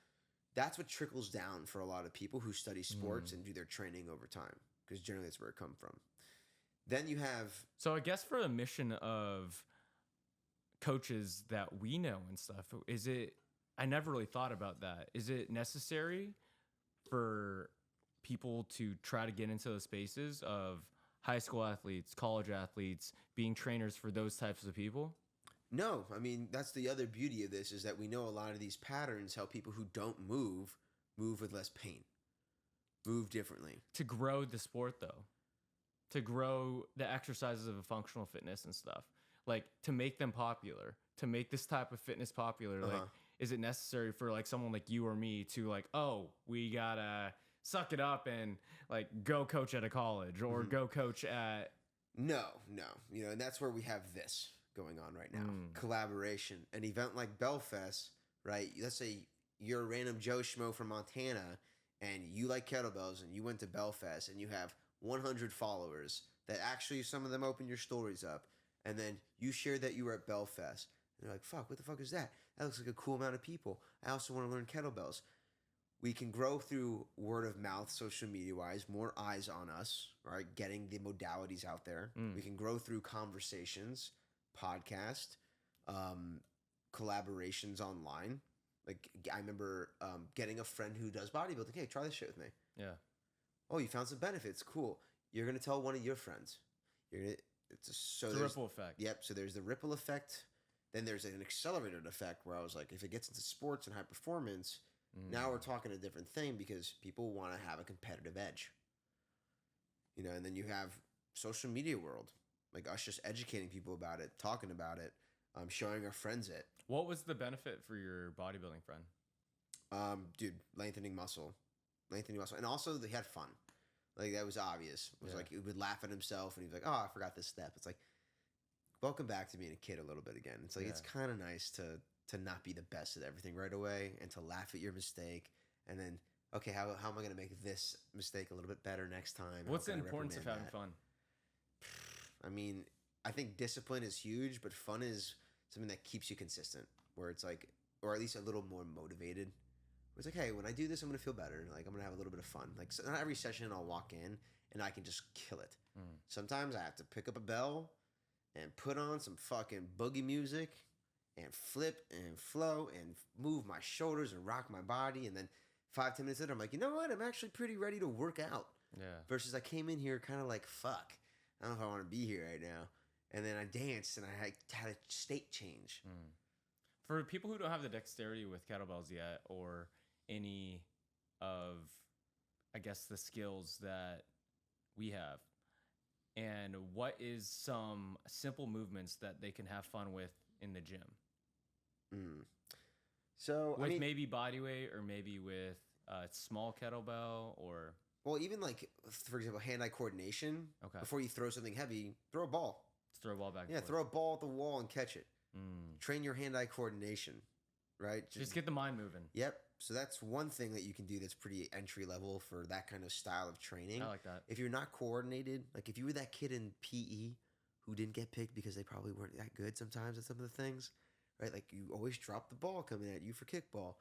that's what trickles down for a lot of people who study sports and do their training over time, because generally that's where it comes from. Then you have... So I guess for the mission of coaches that we know and stuff, I never really thought about that. Is it necessary for people to try to get into the spaces of high school athletes, college athletes, being trainers for those types of people? No. I mean, that's the other beauty of this, is that we know a lot of these patterns help people who don't move with less pain, move differently. To grow the sport, though. To grow the exercises of a functional fitness and stuff. Like, to make them popular, to make this type of fitness popular, like, is it necessary for, like, someone like you or me to, like, oh, we gotta suck it up and, like, go coach at a college or go coach at... No. And that's where we have this going on right now. Collaboration. An event like Belfast, right? Let's say you're a random Joe Schmo from Montana and you like kettlebells and you went to Belfast and you have 100 followers that actually some of them open your stories up And then you shared that you were at Belfast. And they're like, fuck, what the fuck is that? That looks like a cool amount of people. I also want to learn kettlebells. We can grow through word of mouth, social media wise, more eyes on us, right? Getting the modalities out there. We can grow through conversations, podcast, collaborations online. Like I remember getting a friend who does bodybuilding. Hey, try this shit with me. Yeah. Oh, you found some benefits. Cool. You're gonna tell one of your friends. It's a ripple effect. Yep. So there's the ripple effect. Then there's an accelerated effect where I was like, if it gets into sports and high performance, now we're talking a different thing because people want to have a competitive edge. You know, and then you have social media world, like us just educating people about it, talking about it, showing our friends it. What was the benefit for your bodybuilding friend? Dude, lengthening muscle. And also they had fun. Like that was obvious. It was like he would laugh at himself and he's like, oh, I forgot this step. It's like, welcome back to being a kid a little bit again. It's like, it's kind of nice to not be the best at everything right away and to laugh at your mistake. And then, okay, how am I going to make this mistake a little bit better next time? What's the importance of having fun? I mean, I think discipline is huge, but fun is something that keeps you consistent where it's like, or at least a little more motivated. It's like, hey, when I do this, I'm going to feel better. Like, I'm going to have a little bit of fun. Like, so not every session I'll walk in and I can just kill it. Sometimes I have to pick up a bell and put on some fucking boogie music and flip and flow and move my shoulders and rock my body. And then 5-10 minutes later, I'm like, you know what? I'm actually pretty ready to work out. Yeah. Versus I came in here kind of like, fuck, I don't know if I want to be here right now. And then I danced and I had a state change. For people who don't have the dexterity with kettlebells yet or any of, I guess, the skills that we have, and what is some simple movements that they can have fun with in the gym? So with maybe body weight or maybe with a small kettlebell or... Well, even like, for example, hand-eye coordination. Okay. Before you throw something heavy, throw a ball. Just throw a ball back. Yeah, throw a ball at the wall and catch it. Train your hand-eye coordination, right? Just get the mind moving. Yep. So that's one thing that you can do that's pretty entry level for that kind of style of training. I like that. If you're not coordinated, like if you were that kid in PE who didn't get picked because they probably weren't that good sometimes at some of the things, right? Like you always drop the ball coming at you for kickball.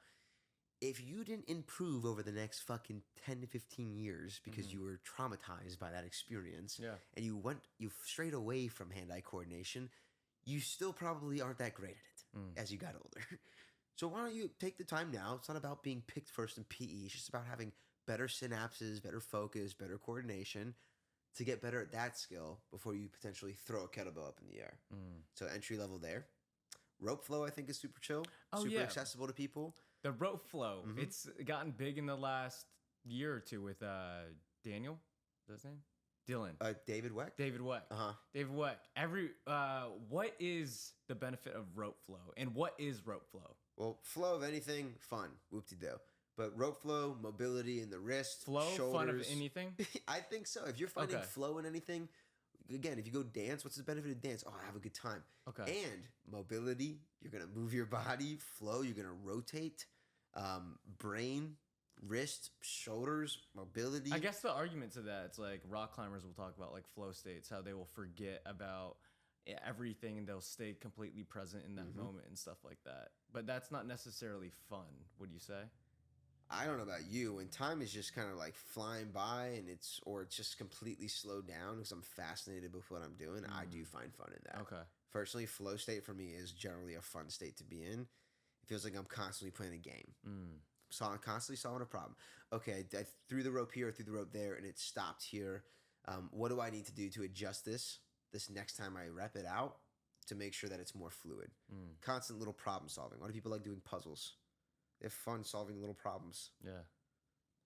If you didn't improve over the next fucking 10 to 15 years because you were traumatized by that experience and you strayed away from hand-eye coordination, you still probably aren't that great at it as you got older. So why don't you take the time now? It's not about being picked first in PE. It's just about having better synapses, better focus, better coordination to get better at that skill before you potentially throw a kettlebell up in the air. So entry level there. Rope flow, I think, is super chill, super accessible to people. The rope flow, it's gotten big in the last year or two with Daniel. Is that his name? Dylan. David Weck? David Weck. David Weck. What is the benefit of rope flow? And what is rope flow? Well, flow of anything, fun. Whoop-de-doo. But rope flow, mobility in the wrist, flow, shoulders. fun of anything? I think so. If you're finding flow in anything, again, if you go dance, what's the benefit of dance? Oh, I have a good time. Okay. And mobility, you're going to move your body. Flow, you're going to rotate. Brain, wrist, shoulders, mobility. I guess the argument to that, it's like rock climbers will talk about like flow states, how they will forget about everything and they'll stay completely present in that moment and stuff like that. But that's not necessarily fun, would you say? I don't know about you. When time is just kind of like flying by and it's just completely slowed down because I'm fascinated with what I'm doing, I do find fun in that. Okay. Personally, flow state for me is generally a fun state to be in. It feels like I'm constantly playing a game. So I'm constantly solving a problem. Okay, I threw the rope here, threw the rope there, and it stopped here. What do I need to do to adjust this next time I rep it out to make sure that it's more fluid? Constant little problem solving. A lot of people like doing puzzles. They have fun solving little problems. Yeah.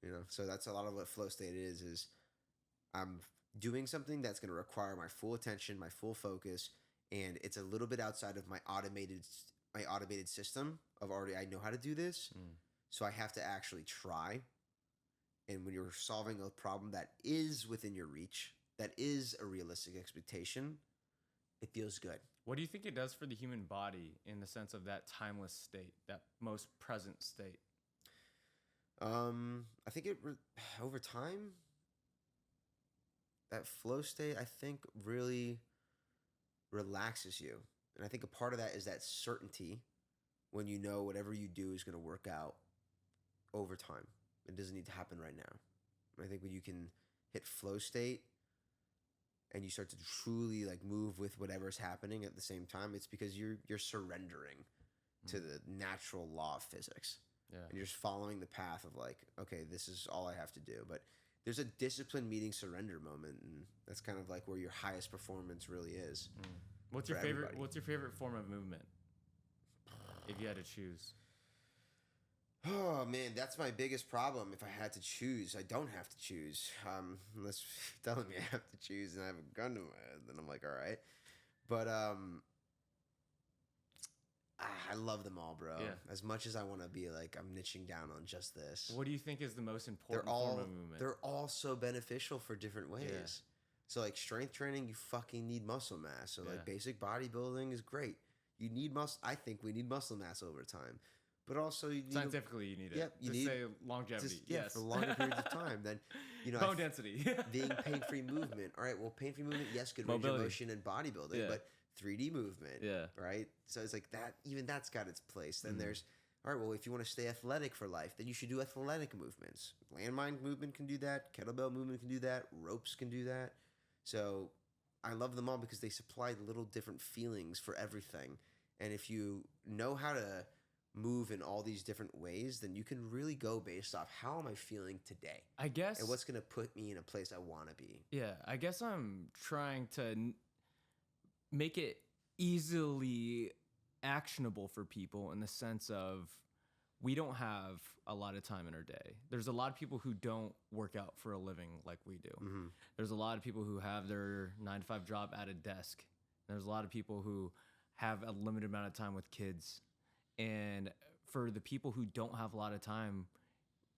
You know, so that's a lot of what flow state is I'm doing something that's going to require my full attention, my full focus, and it's a little bit outside of my automated system of already I know how to do this. So I have to actually try. And when you're solving a problem that is within your reach, that is a realistic expectation, it feels good. What do you think it does for the human body in the sense of that timeless state, that most present state? I think over time, that flow state, I think really relaxes you. And I think a part of that is that certainty when you know whatever you do is going to work out over time. It doesn't need to happen right now. And I think when you can hit flow state and you start to truly like move with whatever's happening at the same time, it's because you're surrendering to the natural law of physics. Yeah. And you're just following the path of like, okay, this is all I have to do. But there's a discipline meeting surrender moment, and that's kind of like where your highest performance really is. What's your favorite form of movement? If you had to choose. Oh man, that's my biggest problem. If I had to choose, I don't have to choose. Unless you're telling me I have to choose and I have a gun to my head, then I'm like, all right. But I love them all, bro. Yeah. As much as I want to be like, I'm niching down on just this. What do you think is the most important form of movement? They're all so beneficial for different ways. Yeah. So like strength training, you fucking need muscle mass. So like basic bodybuilding is great. You need muscle. I think we need muscle mass over time. But also, you need scientifically, you need it. Yep, you to need say longevity. Yes, for longer periods of time. Then, bone density, being pain-free movement. All right, well, pain-free movement, yes, good range of motion and bodybuilding, but 3D movement, right? So it's like that. Even that's got its place. Then there's all right. Well, if you want to stay athletic for life, then you should do athletic movements. Landmine movement can do that. Kettlebell movement can do that. Ropes can do that. So I love them all because they supply little different feelings for everything. And if you know how to move in all these different ways, then you can really go based off how am I feeling today, I guess, and what's going to put me in a place I want to be. Yeah, I guess I'm trying to make it easily actionable for people in the sense of we don't have a lot of time in our day. There's a lot of people who don't work out for a living like we do. There's a lot of people who have their 9-to-5 job at a desk. There's a lot of people who have a limited amount of time with kids. And for the people who don't have a lot of time,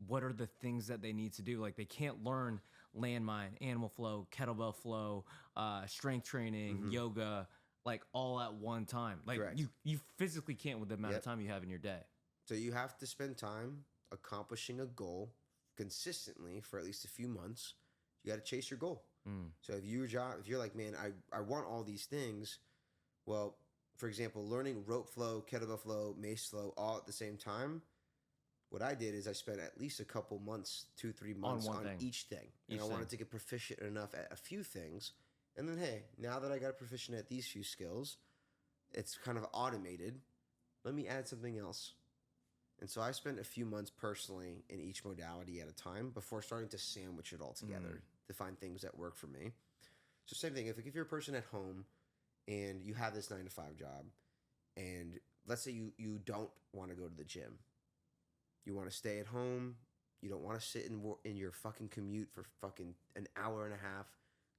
what are the things that they need to do? Like they can't learn landmine, animal flow, kettlebell flow, strength training, yoga, like all at one time. Like you physically can't with the amount of time you have in your day. So you have to spend time accomplishing a goal consistently for at least a few months. You got to chase your goal. So if you're like, man, I want all these things, well, for example, learning rope flow, kettlebell flow, mace flow all at the same time, what I did is I spent at least a couple months, 2-3 months on each thing. And I wanted to get proficient enough at a few things. And then, hey, now that I got proficient at these few skills, it's kind of automated. Let me add something else. And so I spent a few months personally in each modality at a time before starting to sandwich it all together to find things that work for me. So same thing, if you're a person at home and you have this 9-to-5 job, and let's say you don't want to go to the gym. You want to stay at home. You don't want to sit in your fucking commute for fucking an hour and a half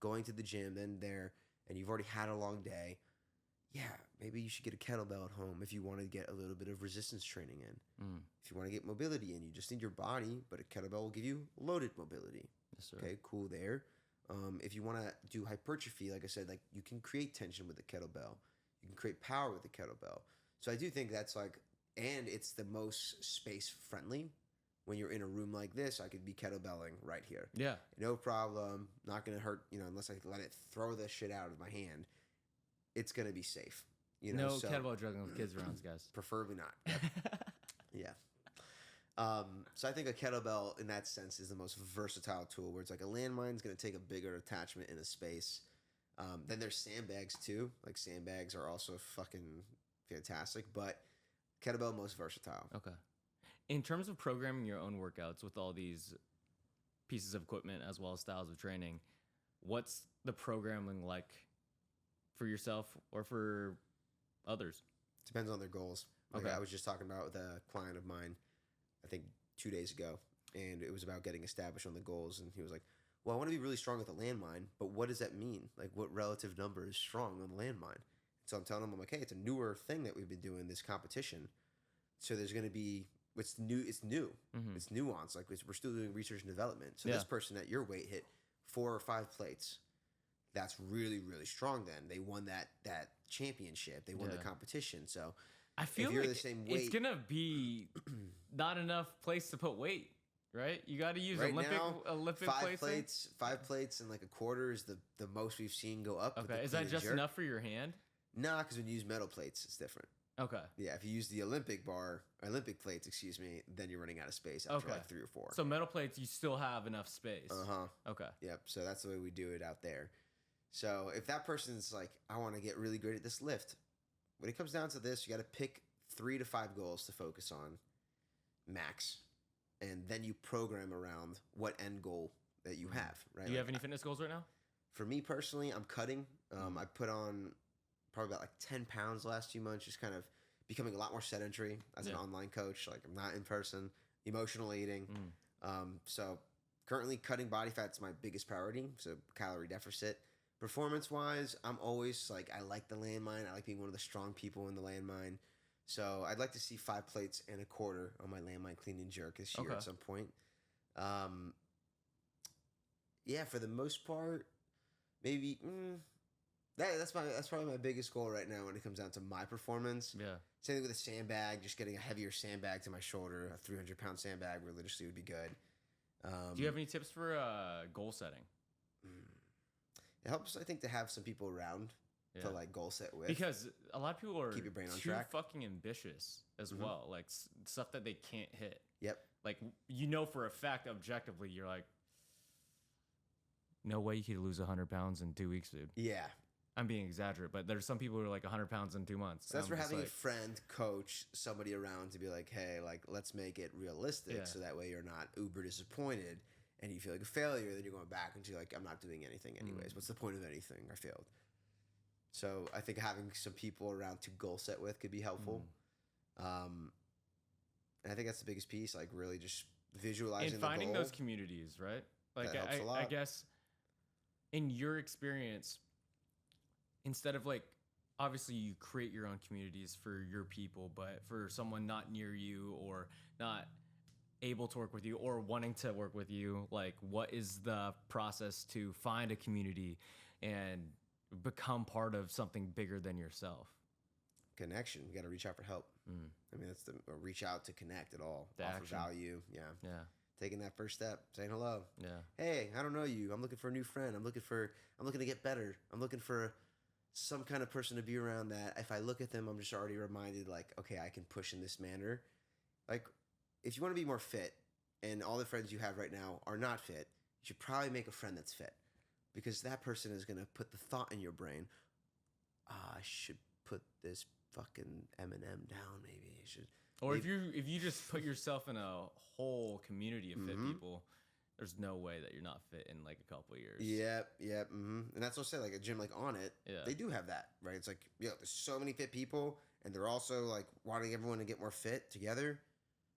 going to the gym, then there, and you've already had a long day. Yeah, maybe you should get a kettlebell at home if you want to get a little bit of resistance training in. If you want to get mobility in, you just need your body, but a kettlebell will give you loaded mobility. Yes, sir. Okay, cool there. If you want to do hypertrophy, like I said, like you can create tension with the kettlebell. You can create power with the kettlebell. So I do think that's like, and it's the most space friendly. When you're in a room like this, I could be kettlebelling right here. Yeah. No problem. Not going to hurt, unless I let it throw the shit out of my hand. It's going to be safe. No kettlebell juggling with kids around, guys. Preferably not. Yep. Yeah. So I think a kettlebell in that sense is the most versatile tool where it's like a landmine is going to take a bigger attachment in a space. Then there's sandbags too. Like sandbags are also fucking fantastic, but kettlebell most versatile. Okay. In terms of programming your own workouts with all these pieces of equipment as well as styles of training, what's the programming like for yourself or for others? Depends on their goals. Like Okay. I was just talking about with a client of mine, I think 2 days ago, and it was about getting established on the goals. And he was like, well, I want to be really strong with a landmine, but what does that mean? Like what relative number is strong on the landmine? So I'm telling him, I'm like, hey, it's a newer thing that we've been doing, this competition. So there's going to be, it's new. It's nuanced. Like we're still doing research and development. So this person at your weight hit 4 or 5 plates. That's really, really strong. Then they won that championship. They won the competition. So I feel if you're like the same weight, it's gonna be not enough place to put weight. right? You got to use Right Olympic five plates. five plates and like a quarter is the most we've seen go up. Okay, is that just enough for your hand? Nah, because when you use metal plates, it's different. Okay. Yeah, if you use the Olympic plates, then you're running out of space after like 3 or 4. So metal plates, you still have enough space. Okay. Yep. So that's the way we do it out there. So if that person's like, I want to get really great at this lift, when it comes down to this, you got to pick 3 to 5 goals to focus on, max, and then you program around what end goal that you have. Right? Do you have any fitness goals right now? For me personally, I'm cutting. I put on probably about like 10 pounds the last few months, just kind of becoming a lot more sedentary as an online coach. Like I'm not in person, emotional eating. So currently cutting body fat is my biggest priority. So calorie deficit. Performance wise, I'm always like, I like the landmine. I like being one of the strong people in the landmine. So I'd like to see 5 plates and a quarter on my landmine clean and jerk this year at some point. Yeah, for the most part, maybe that's probably my biggest goal right now when it comes down to my performance. Yeah. Same thing with a sandbag, just getting a heavier sandbag to my shoulder. A 300-pound sandbag religiously would be good. Do you have any tips for goal setting? It helps, I think, to have some people around to like goal set with. Because a lot of people are keep your brain on too track. fucking ambitious as well. Like stuff that they can't hit. Yep. Like, you know for a fact, objectively, you're like, no way you could lose 100 pounds in 2 weeks, dude. Yeah. I'm being exaggerate, but there's some people who are like 100 pounds in 2 months. So that's where having a friend, coach, somebody around to be like, hey, like, let's make it realistic so that way you're not uber disappointed and you feel like a failure. Then you're going back into like, I'm not doing anything anyways. What's the point of anything? I failed. So I think having some people around to goal set with could be helpful. And I think that's the biggest piece, like really just visualizing and finding the goal. those communities, right? Like, That helps a lot. I guess in your experience, instead of like, obviously you create your own communities for your people, but for someone not near you or not able to work with you or wanting to work with you, like what is the process to find a community and become part of something bigger than yourself? Connection. You got to reach out for help. I mean, that's or reach out to connect at all. The offer action. value. Yeah. Yeah. Taking that first step, saying hello. Yeah. Hey, I don't know you. I'm looking for a new friend. I'm looking to get better. I'm looking for some kind of person to be around that if I look at them, I'm just already reminded like, okay, I can push in this manner. Like if you want to be more fit and all the friends you have right now are not fit, you should probably make a friend that's fit because that person is going to put the thought in your brain. I should put this fucking M&M down. Maybe I should. Or if you just put yourself in a whole community of fit people, there's no way that you're not fit in like a couple of years. Yep. And that's what I say, like a gym like On It, they do have that, right? It's like, there's so many fit people and they're also like wanting everyone to get more fit together.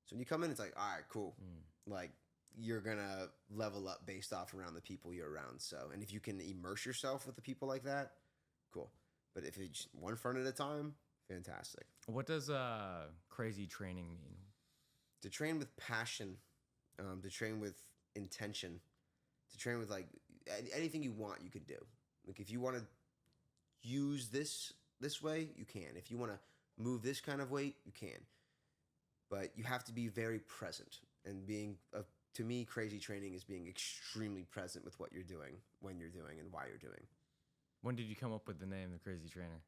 So when you come in, it's like, all right, cool. Like you're going to level up based off around the people you're around. So, and if you can immerse yourself with the people like that, cool. But if it's one friend at a time, fantastic. What does crazy training mean? To train with passion, to train with intention, to train with like anything you want, you can do. Like if you want to use this way, you can. If you want to move this kind of weight, you can. But you have to be very present. And being, to me, crazy training is being extremely present with what you're doing, when you're doing, and why you're doing. When did you come up with the name, The Crazy Trainer?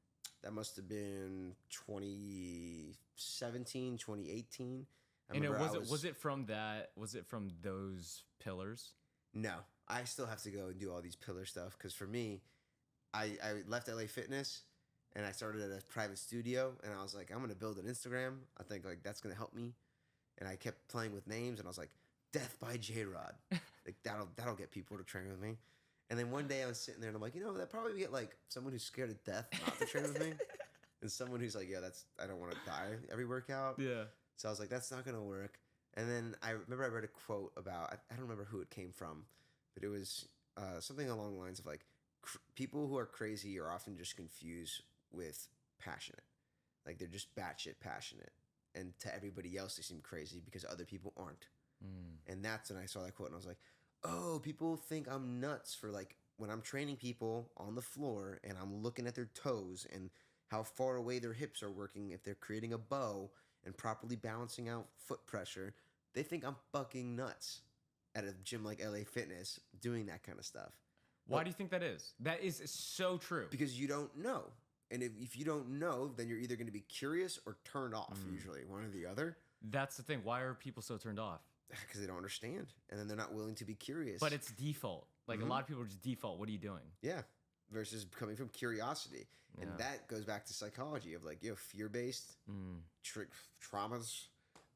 That must have been 2017, 2018. Was it from that? Was it from those pillars? No, I still have to go and do all these pillar stuff because for me, I left LA Fitness and I started at a private studio and I was like, I'm gonna build an Instagram. I think like that's gonna help me. And I kept playing with names and I was like, Death by Jarrod. Like that'll get people to train with me. And then one day I was sitting there and I'm like, that probably get like someone who's scared of death not to train with me, and someone who's like, I don't want to die every workout. Yeah. So I was like, that's not going to work. And then I remember I read a quote about, I don't remember who it came from, but it was something along the lines of like, people who are crazy are often just confused with passionate. Like they're just batshit passionate. And to everybody else, they seem crazy because other people aren't. And that's when I saw that quote and I was like, oh, people think I'm nuts for like when I'm training people on the floor and I'm looking at their toes and how far away their hips are working if they're creating a bow and properly balancing out foot pressure. they think I'm fucking nuts at a gym like LA Fitness doing that kind of stuff. Why do you think that is? That is so true. Because you don't know. And if you don't know, then you're either going to be curious or turned off, usually, one or the other. That's the thing. Why are people so turned off? Because they don't understand. And then they're not willing to be curious. But it's default. Like a lot of people are just default. What are you doing? Yeah. Versus coming from curiosity. And that goes back to psychology of like, fear-based traumas.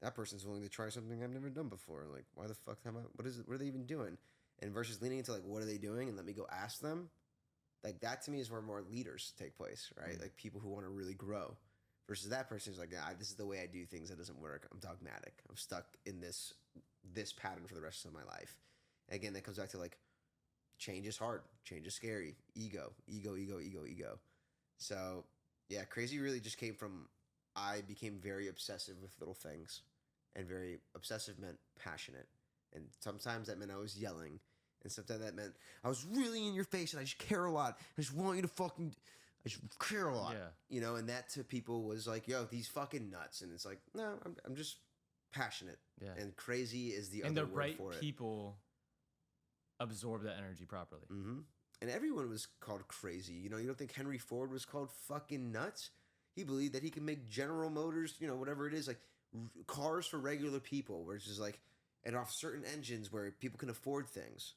That person's willing to try something I've never done before. Like, why the fuck am I? What is it? What are they even doing? And versus leaning into like, what are they doing? And let me go ask them. Like that to me is where more leaders take place, right? Like people who want to really grow. Versus that person who's like, this is the way I do things. That doesn't work. I'm dogmatic. I'm stuck in this pattern for the rest of my life. And again, that comes back to like, change is hard. Change is scary. Ego. So yeah, crazy really just came from, I became very obsessive with little things. And very obsessive meant passionate. And sometimes that meant I was yelling. And sometimes that meant I was really in your face and I just care a lot. I just want you to I just care a lot. Yeah. And that to people was like, yo, these fucking nuts. And it's like, no, I'm just passionate. Yeah. And crazy is the other word for it. And the right people absorb that energy properly. Mm-hmm. And everyone was called crazy. You don't think Henry Ford was called fucking nuts? He believed that he could make General Motors, whatever it is, like cars for regular people, which is like, and off certain engines where people can afford things.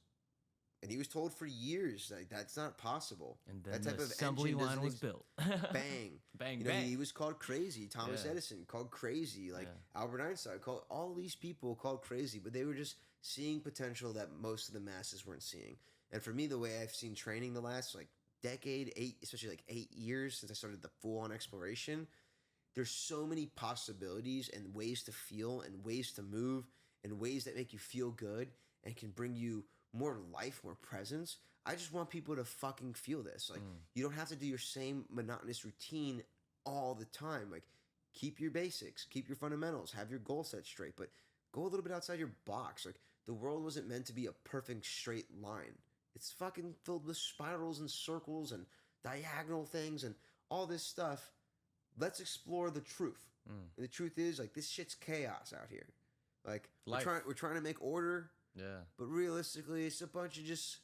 And he was told for years, like, that's not possible. And then that type of assembly line was built. Bang. Bang. He was called crazy. Thomas Edison called crazy. Like Albert Einstein called, all these people called crazy, but they were just seeing potential that most of the masses weren't seeing. And for me, the way I've seen training the last like decade, especially like 8 years since I started the full-on exploration, there's so many possibilities and ways to feel and ways to move and ways that make you feel good and can bring you more life, more presence. I just want people to fucking feel this. Like, you don't have to do your same monotonous routine all the time. Like, keep your basics, keep your fundamentals, have your goal set straight, but go a little bit outside your box. Like, the world wasn't meant to be a perfect straight line. It's fucking filled with spirals and circles and diagonal things and all this stuff. Let's explore the truth. And the truth is, like, this shit's chaos out here. Like, we're trying to make order. Yeah. But realistically, it's a bunch of just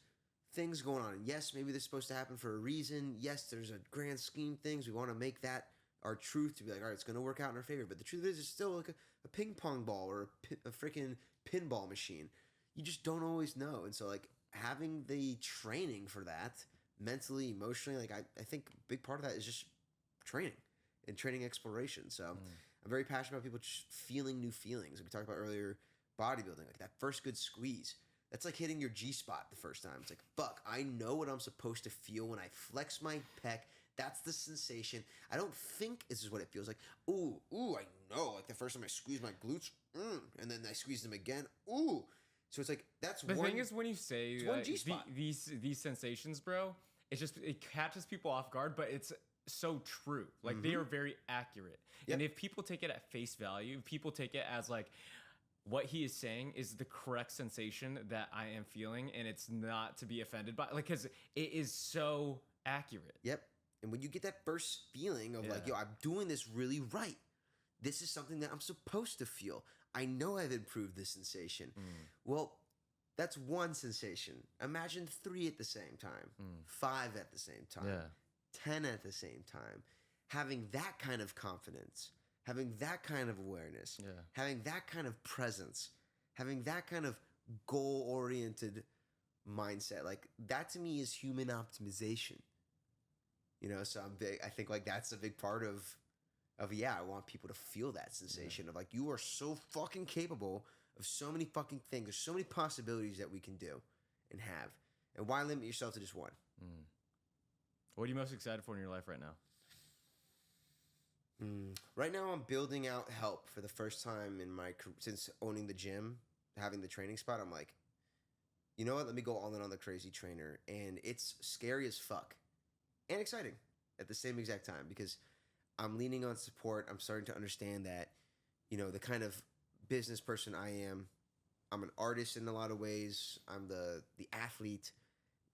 things going on. And yes, maybe this is supposed to happen for a reason. Yes, there's a grand scheme of things. We want to make that our truth to be like, all right, it's going to work out in our favor. But the truth is, it's still like a ping pong ball or a freaking pinball machine. You just don't always know. And so, like, having the training for that, mentally, emotionally, like, I think a big part of that is just training and training exploration. So I'm very passionate about people just feeling new feelings. Like we talked about earlier, bodybuilding, like that first good squeeze. That's like hitting your G-spot the first time. It's like, fuck, I know what I'm supposed to feel when I flex my pec. That's the sensation. I don't think this is what it feels like. Ooh, I know. Like the first time I squeeze my glutes, and then I squeeze them again. Ooh. So it's like, that's the thing is when you say these sensations, bro, it catches people off guard, but it's so true. Like they are very accurate. Yep. And if people take it at face value, people take it as like, what he is saying is the correct sensation that I am feeling, and it's not to be offended by, like, because it is so accurate. Yep. And when you get that first feeling of like, yo, I'm doing this really right. This is something that I'm supposed to feel. I know I've improved this sensation. Well, that's one sensation. Imagine 3 at the same time, 5 at the same time, 10 at the same time. Having that kind of confidence, having that kind of awareness, having that kind of presence, having that kind of goal-oriented mindset, like that to me is human optimization. So I think like that's a big part of I want people to feel that sensation of like, you are so fucking capable of so many fucking things. There's so many possibilities that we can do and have. And why limit yourself to just one? What are you most excited for in your life right now? Right now, I'm building out help for the first time in my career since owning the gym, having the training spot. I'm like, you know what? Let me go all in on the crazy trainer. And it's scary as fuck and exciting at the same exact time because I'm leaning on support. I'm starting to understand that, the kind of business person I am, I'm an artist in a lot of ways. I'm the athlete,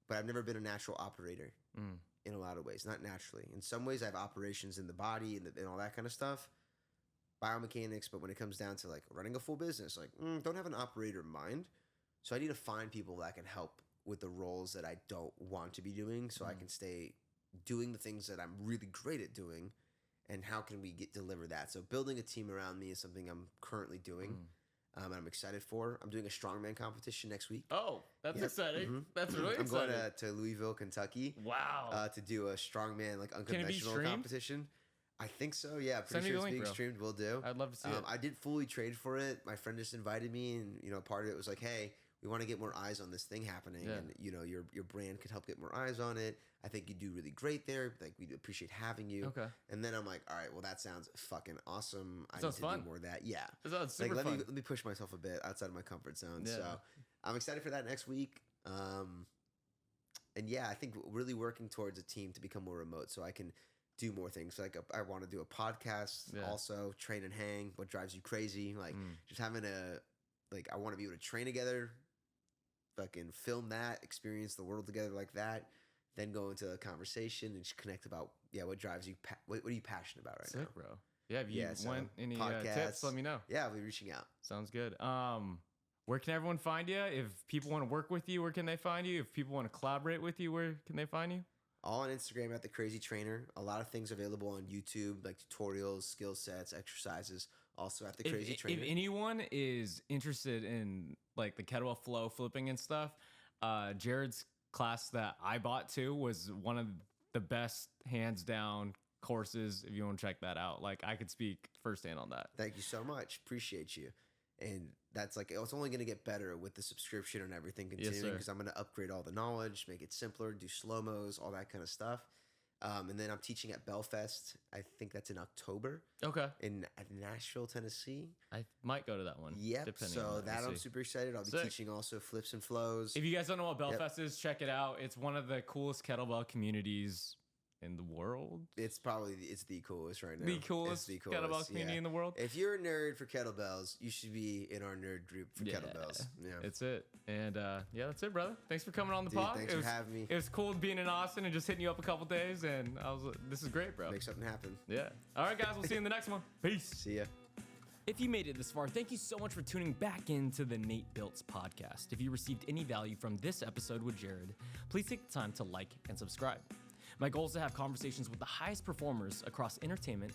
but I've never been a natural operator. In a lot of ways, not naturally. In some ways, I have operations in the body and all that kind of stuff. biomechanics, but when it comes down to like running a full business, like don't have an operator mind. So I need to find people that can help with the roles that I don't want to be doing, so I can stay doing the things that I'm really great at doing. And how can we deliver that? So building a team around me is something I'm currently doing. And I'm excited for. I'm doing a strongman competition next week. Oh, that's exciting. That's really I'm exciting. going to Louisville, Kentucky. Wow. To do a strongman like Can it be unconventional streamed? competition. I think so. Yeah, Send pretty me sure the it's link, being bro. streamed. We'll do. I'd love to see it. I did fully trade for it. My friend just invited me, and part of it was like, hey, we want to get more eyes on this thing happening, and your brand could help get more eyes on it. I think you do really great there. Like, we'd appreciate having you. Okay. And then I'm like, all right, well, that sounds fucking awesome. I need Sounds to fun. do more of that. Yeah. That sounds super like, fun. let me push myself a bit outside of my comfort zone. Yeah. So I'm excited for that next week. And yeah, I think really working towards a team to become more remote so I can do more things. Like I want to do a podcast, also train and hang. What drives you crazy? Like just having I want to be able to train together, fucking film that, experience the world together like that, then go into a conversation and just connect about what drives you. What are you passionate about right now? Sick, bro. Yeah, if you want any tips, let me know. Yeah, I'll be reaching out. Sounds good. Where can everyone find you? If people want to work with you, where can they find you? If people want to collaborate with you, where can they find you? All on Instagram at The Crazy Trainer. A lot of things available on YouTube, like tutorials, skill sets, exercises. Also at The Crazy Trainer. If anyone is interested in like the kettlebell flow flipping and stuff, Jarrod's class that I bought too was one of the best hands down courses. If you want to check that out, like I could speak firsthand on that. Thank you so much. Appreciate you. And that's like, it's only going to get better with the subscription and everything continuing because I'm going to upgrade all the knowledge, make it simpler, do slow-mos, all that kind of stuff. And then I'm teaching at Belfast. I think that's in October. Okay. At Nashville, Tennessee. I might go to that one. Yep. So I'm super excited. I'll be teaching also flips and flows. If you guys don't know what Belfast is, check it out. It's one of the coolest kettlebell communities in the world. It's the coolest right now. The coolest kettlebell community in the world. If you're a nerd for kettlebells, you should be in our nerd group for kettlebells. Yeah, it's it. And that's it, brother. Thanks for coming on the pod. Thanks for having me. It was cool being in Austin and just hitting you up a couple days, and this is great, bro. Make something happen. Yeah. All right, guys. We'll see you in the next one. Peace. See ya. If you made it this far, thank you so much for tuning back into the Nate Biltz podcast. If you received any value from this episode with Jarrod, please take the time to like and subscribe. My goal is to have conversations with the highest performers across entertainment,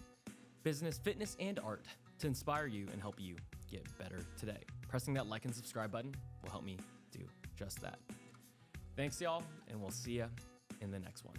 business, fitness, and art to inspire you and help you get better today. Pressing that like and subscribe button will help me do just that. Thanks, y'all, and we'll see ya in the next one.